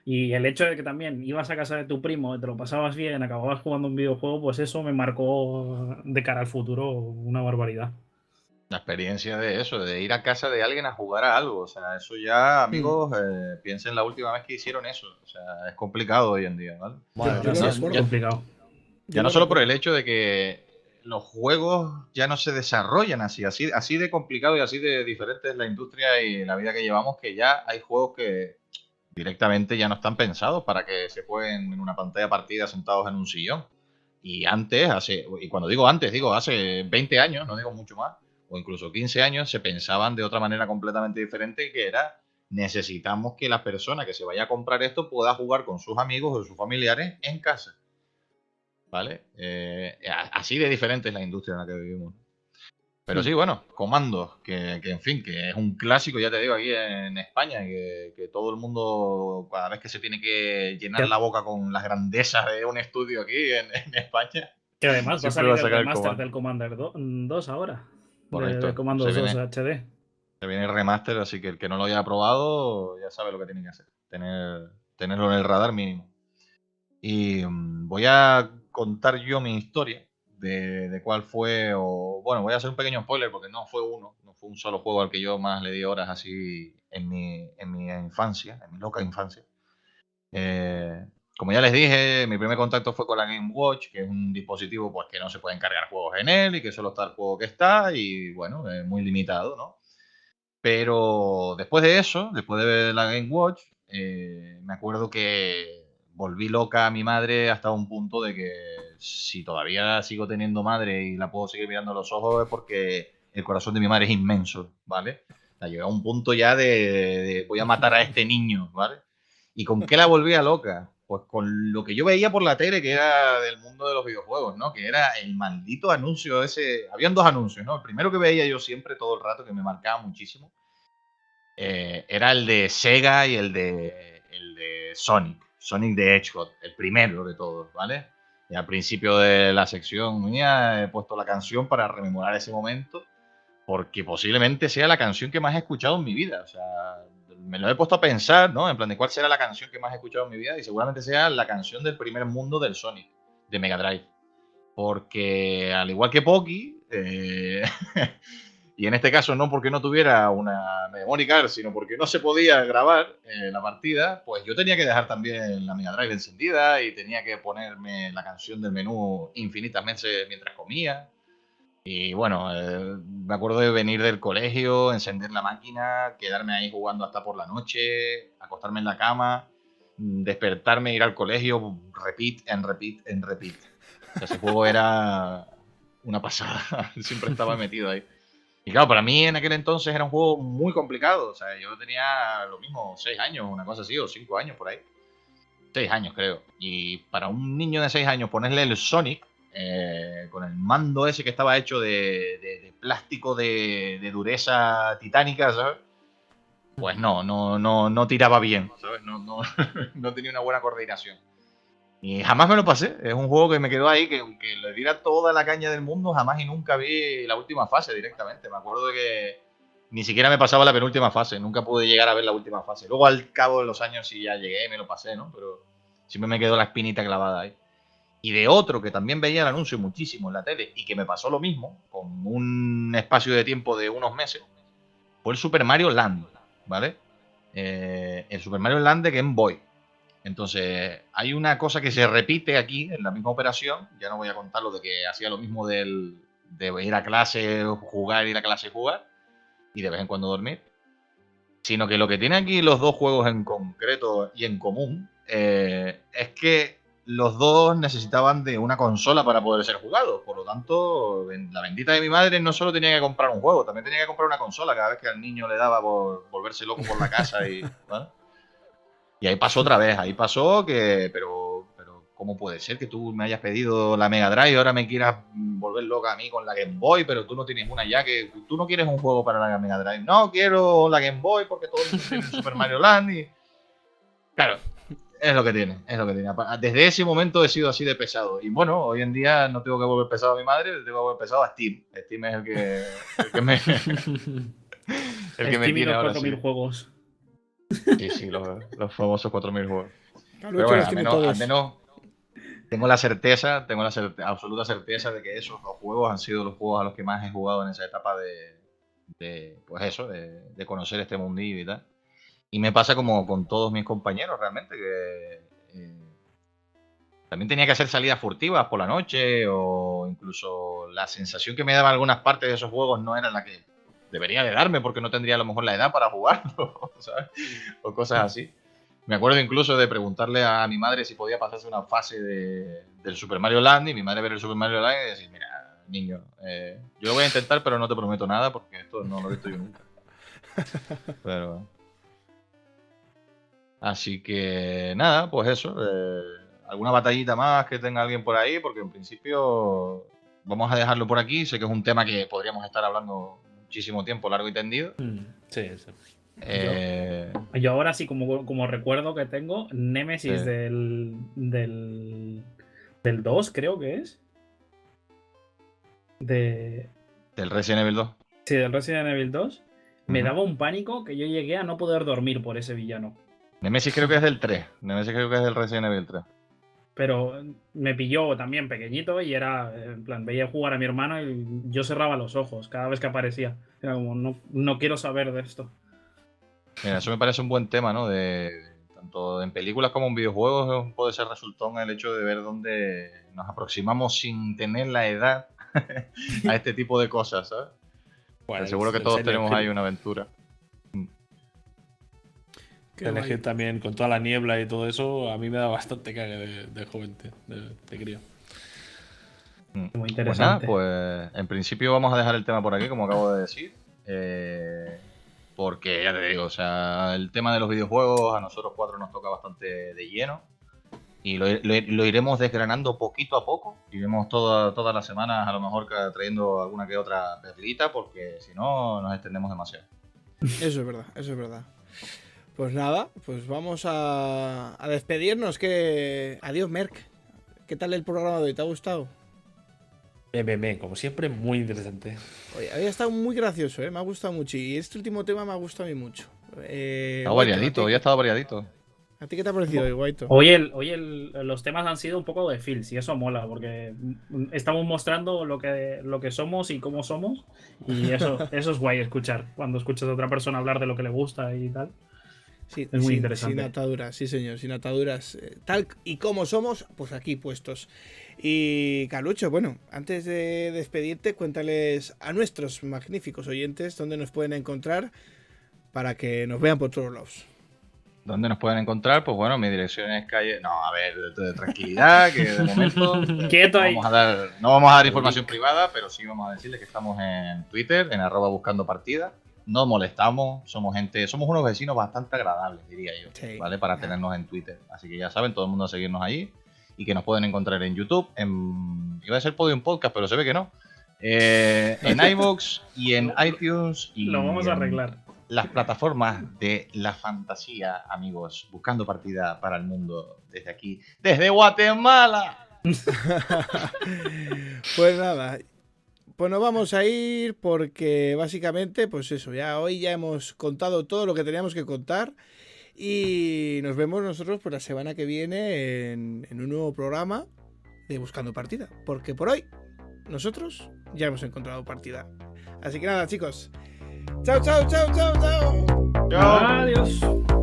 Y el hecho de que también ibas a casa de tu primo, te lo pasabas bien, acababas jugando un videojuego, pues eso me marcó de cara al futuro una barbaridad. La experiencia de eso, de ir a casa de alguien a jugar a algo. O sea, eso ya, amigos, piensen la última vez que hicieron eso. O sea, es complicado hoy en día, ¿vale? Bueno, es complicado. Ya no solo por el hecho de que los juegos ya no se desarrollan así de complicado y así de diferente es la industria y la vida que llevamos, que ya hay juegos que directamente ya no están pensados para que se jueguen en una pantalla partida sentados en un sillón. Y y cuando digo antes, digo hace 20 años, no digo mucho más, o incluso 15 años, se pensaban de otra manera completamente diferente, que era necesitamos que la persona que se vaya a comprar esto pueda jugar con sus amigos o sus familiares en casa. ¿Vale? Así de diferente es la industria en la que vivimos. Pero sí, bueno, Comandos, que en fin, que es un clásico, ya te digo, aquí en España, que todo el mundo, cada vez que se tiene que llenar la boca con las grandezas de un estudio aquí en España, Que además va a siempre va a salir el sacar el remaster Comando. del Commander 2 ahora. De Correcto, Commandos 2 HD. se viene el remaster, así que el que no lo haya probado ya sabe lo que tiene que hacer, tenerlo en el radar mínimo. Y voy a contar yo mi historia de cuál fue, o bueno, voy a hacer un pequeño spoiler porque no fue un solo juego al que yo más le di horas así en mi infancia, en mi loca infancia. Como ya les dije, mi primer contacto fue con la Game Watch, que es un dispositivo pues que no se pueden cargar juegos en él y que solo está el juego que está y bueno, es muy limitado, ¿no? Pero después de eso, después de ver la Game Watch, me acuerdo que volví loca a mi madre hasta un punto de que si todavía sigo teniendo madre y la puedo seguir mirando a los ojos es porque el corazón de mi madre es inmenso, ¿vale? La llevé a un punto ya de voy a matar a este niño, ¿vale? ¿Y con qué la volvía loca? Pues con lo que yo veía por la tele, que era del mundo de los videojuegos, ¿no? Que era el maldito anuncio ese. Habían dos anuncios, ¿no? El primero que veía yo siempre, todo el rato, que me marcaba muchísimo, era el de Sega y el de Sonic. Sonic the Hedgehog, el primero de todos, ¿vale? Y al principio de la sección mía he puesto la canción para rememorar ese momento, porque posiblemente sea la canción que más he escuchado en mi vida. O sea, me lo he puesto a pensar, ¿no? En plan de cuál será la canción que más he escuchado en mi vida y seguramente sea la canción del primer mundo del Sonic, de Mega Drive. Porque al igual que Poki, y en este caso no porque no tuviera una memory card, sino porque no se podía grabar la partida, pues yo tenía que dejar también la Mega Drive encendida y tenía que ponerme la canción del menú infinitas veces mientras comía. Y bueno, me acuerdo de venir del colegio, encender la máquina, quedarme ahí jugando hasta por la noche, acostarme en la cama, despertarme, ir al colegio, repeat and repeat and repeat. O sea, ese juego era una pasada, siempre estaba metido ahí. Y claro, para mí en aquel entonces era un juego muy complicado. O sea, yo tenía lo mismo, 6 años, una cosa así, o 5 años por ahí. 6 años, creo. Y para un niño de 6 años ponerle el Sonic, con el mando ese que estaba hecho de plástico de dureza titánica, ¿sabes? Pues no tiraba bien, ¿sabes? No tenía una buena coordinación. Y jamás me lo pasé. Es un juego que me quedó ahí, que aunque le diera toda la caña del mundo, jamás y nunca vi la última fase directamente. Me acuerdo de que ni siquiera me pasaba la penúltima fase. Nunca pude llegar a ver la última fase. Luego al cabo de los años sí ya llegué y me lo pasé, ¿no? Pero siempre me quedó la espinita clavada ahí. Y de otro que también veía el anuncio muchísimo en la tele y que me pasó lo mismo, con un espacio de tiempo de unos meses, fue el Super Mario Land, ¿vale? El Super Mario Land de Game Boy. Entonces, hay una cosa que se repite aquí en la misma operación. Ya no voy a contar lo de que hacía lo mismo de ir a clase, jugar, ir a clase y jugar, y de vez en cuando dormir. Sino que lo que tienen aquí los dos juegos en concreto y en común es que los dos necesitaban de una consola para poder ser jugados. Por lo tanto, la bendita de mi madre no solo tenía que comprar un juego, también tenía que comprar una consola cada vez que al niño le daba por volverse loco por la casa y, ¿vale? Y ahí pasó otra vez, ahí pasó que, pero ¿cómo puede ser que tú me hayas pedido la Mega Drive y ahora me quieras volver loca a mí con la Game Boy, pero tú no tienes una ya, que tú no quieres un juego para la Mega Drive? No, quiero la Game Boy porque todo el mundo tiene un Super Mario Land y... Claro, es lo que tiene, es lo que tiene. Desde ese momento he sido así de pesado. Y bueno, hoy en día no tengo que volver pesado a mi madre, tengo que volver pesado a Steam. Steam es el que me... el que me Steam y tiene los ahora 4000 sí. juegos. Sí, los famosos 4000 juegos. Claro, Pero hecho, bueno, los tiene todos. al menos tengo la absoluta certeza de que esos dos juegos han sido los juegos a los que más he jugado en esa etapa pues eso, de conocer este mundillo y tal. Y me pasa como con todos mis compañeros realmente, que también tenía que hacer salidas furtivas por la noche, o incluso la sensación que me daban algunas partes de esos juegos no era la que debería de darme porque no tendría a lo mejor la edad para jugarlo, ¿sabes? O cosas así. Me acuerdo incluso de preguntarle a mi madre si podía pasarse una fase del Super Mario Land y mi madre ver el Super Mario Land y decir, mira, niño, yo lo voy a intentar pero no te prometo nada porque esto no lo he visto yo nunca. Pero... Así que nada, pues eso. Alguna batallita más que tenga alguien por ahí, porque en principio vamos a dejarlo por aquí. Sé que es un tema que podríamos estar hablando muchísimo tiempo, largo y tendido. Sí, sí. Yo ahora sí, como recuerdo que tengo, Nemesis Sí. del 2, creo que es. Del Resident Evil 2. Sí, del Resident Evil 2. Me Ujú. daba un pánico que yo llegué a no poder dormir por ese villano. Nemesis creo que es del 3. Nemesis creo que es del Resident Evil 3. Pero me pilló también pequeñito y era, en plan, veía jugar a mi hermano y yo cerraba los ojos cada vez que aparecía. Era como, no quiero saber de esto. Mira, eso me parece un buen tema, ¿no? Tanto en películas como en videojuegos puede ser resultón el hecho de ver dónde nos aproximamos sin tener la edad a este tipo de cosas, ¿sabes? Bueno, Seguro que el todos Silent tenemos Hill. ahí una aventura. Qué Silent guay. Hill también, con toda la niebla y todo eso, a mí me da bastante cague de joven, tío, de crío. Muy Pues nada, interesante. pues en principio vamos a dejar el tema por aquí, como acabo de decir. Porque ya te digo, o sea, el tema de los videojuegos a nosotros cuatro nos toca bastante de lleno. Y lo iremos desgranando poquito a poco. Iremos todas las semanas a lo mejor trayendo alguna que otra perlita, porque si no nos extendemos demasiado. Eso es verdad, eso es verdad. Pues nada, pues vamos a despedirnos. Adiós, Merck. ¿Qué tal el programa de hoy? ¿Te ha gustado? Como siempre, muy interesante. Oye, había estado muy gracioso, ¿eh? Me ha gustado mucho. Y este último tema me ha gustado a mí mucho. Está Guaito, variadito, hoy ha estado variadito. ¿a ti qué te ha parecido hoy, Guaito? Los temas han sido un poco de feels y eso mola, porque estamos mostrando lo que somos y cómo somos. Y eso es guay escuchar, cuando escuchas a otra persona hablar de lo que le gusta y tal. Sí, Es muy interesante. Sin ataduras, sí señor, sin ataduras. Tal y como somos, pues aquí puestos. Y Carlucho, bueno, antes de despedirte, cuéntales a nuestros magníficos oyentes dónde nos pueden encontrar para que nos vean por todos lados. ¿Dónde nos pueden encontrar? Pues bueno, mi dirección es calle... No, a ver, tranquilidad, que de momento Quieto ahí. no vamos a dar información privada, pero sí vamos a decirles que estamos en Twitter, en @buscandopartida. No molestamos, somos unos vecinos bastante agradables, diría yo, Sí. ¿vale? Para tenernos en Twitter. Así que ya saben, todo el mundo a seguirnos allí y que nos pueden encontrar en YouTube, iba a ser Podium Podcast, pero se ve que no. En iVoox y en iTunes y Lo vamos a en arreglar. las plataformas de la fantasía, amigos, buscando partida para el mundo desde aquí, desde Guatemala. Pues nada, pues nos vamos a ir porque básicamente, pues eso, hoy ya hemos contado todo lo que teníamos que contar y nos vemos nosotros por la semana que viene en un nuevo programa de Buscando Partida, porque por hoy nosotros ya hemos encontrado partida. Así que nada, chicos. Chao, chao, chao, chao, chao. Chao. Adiós.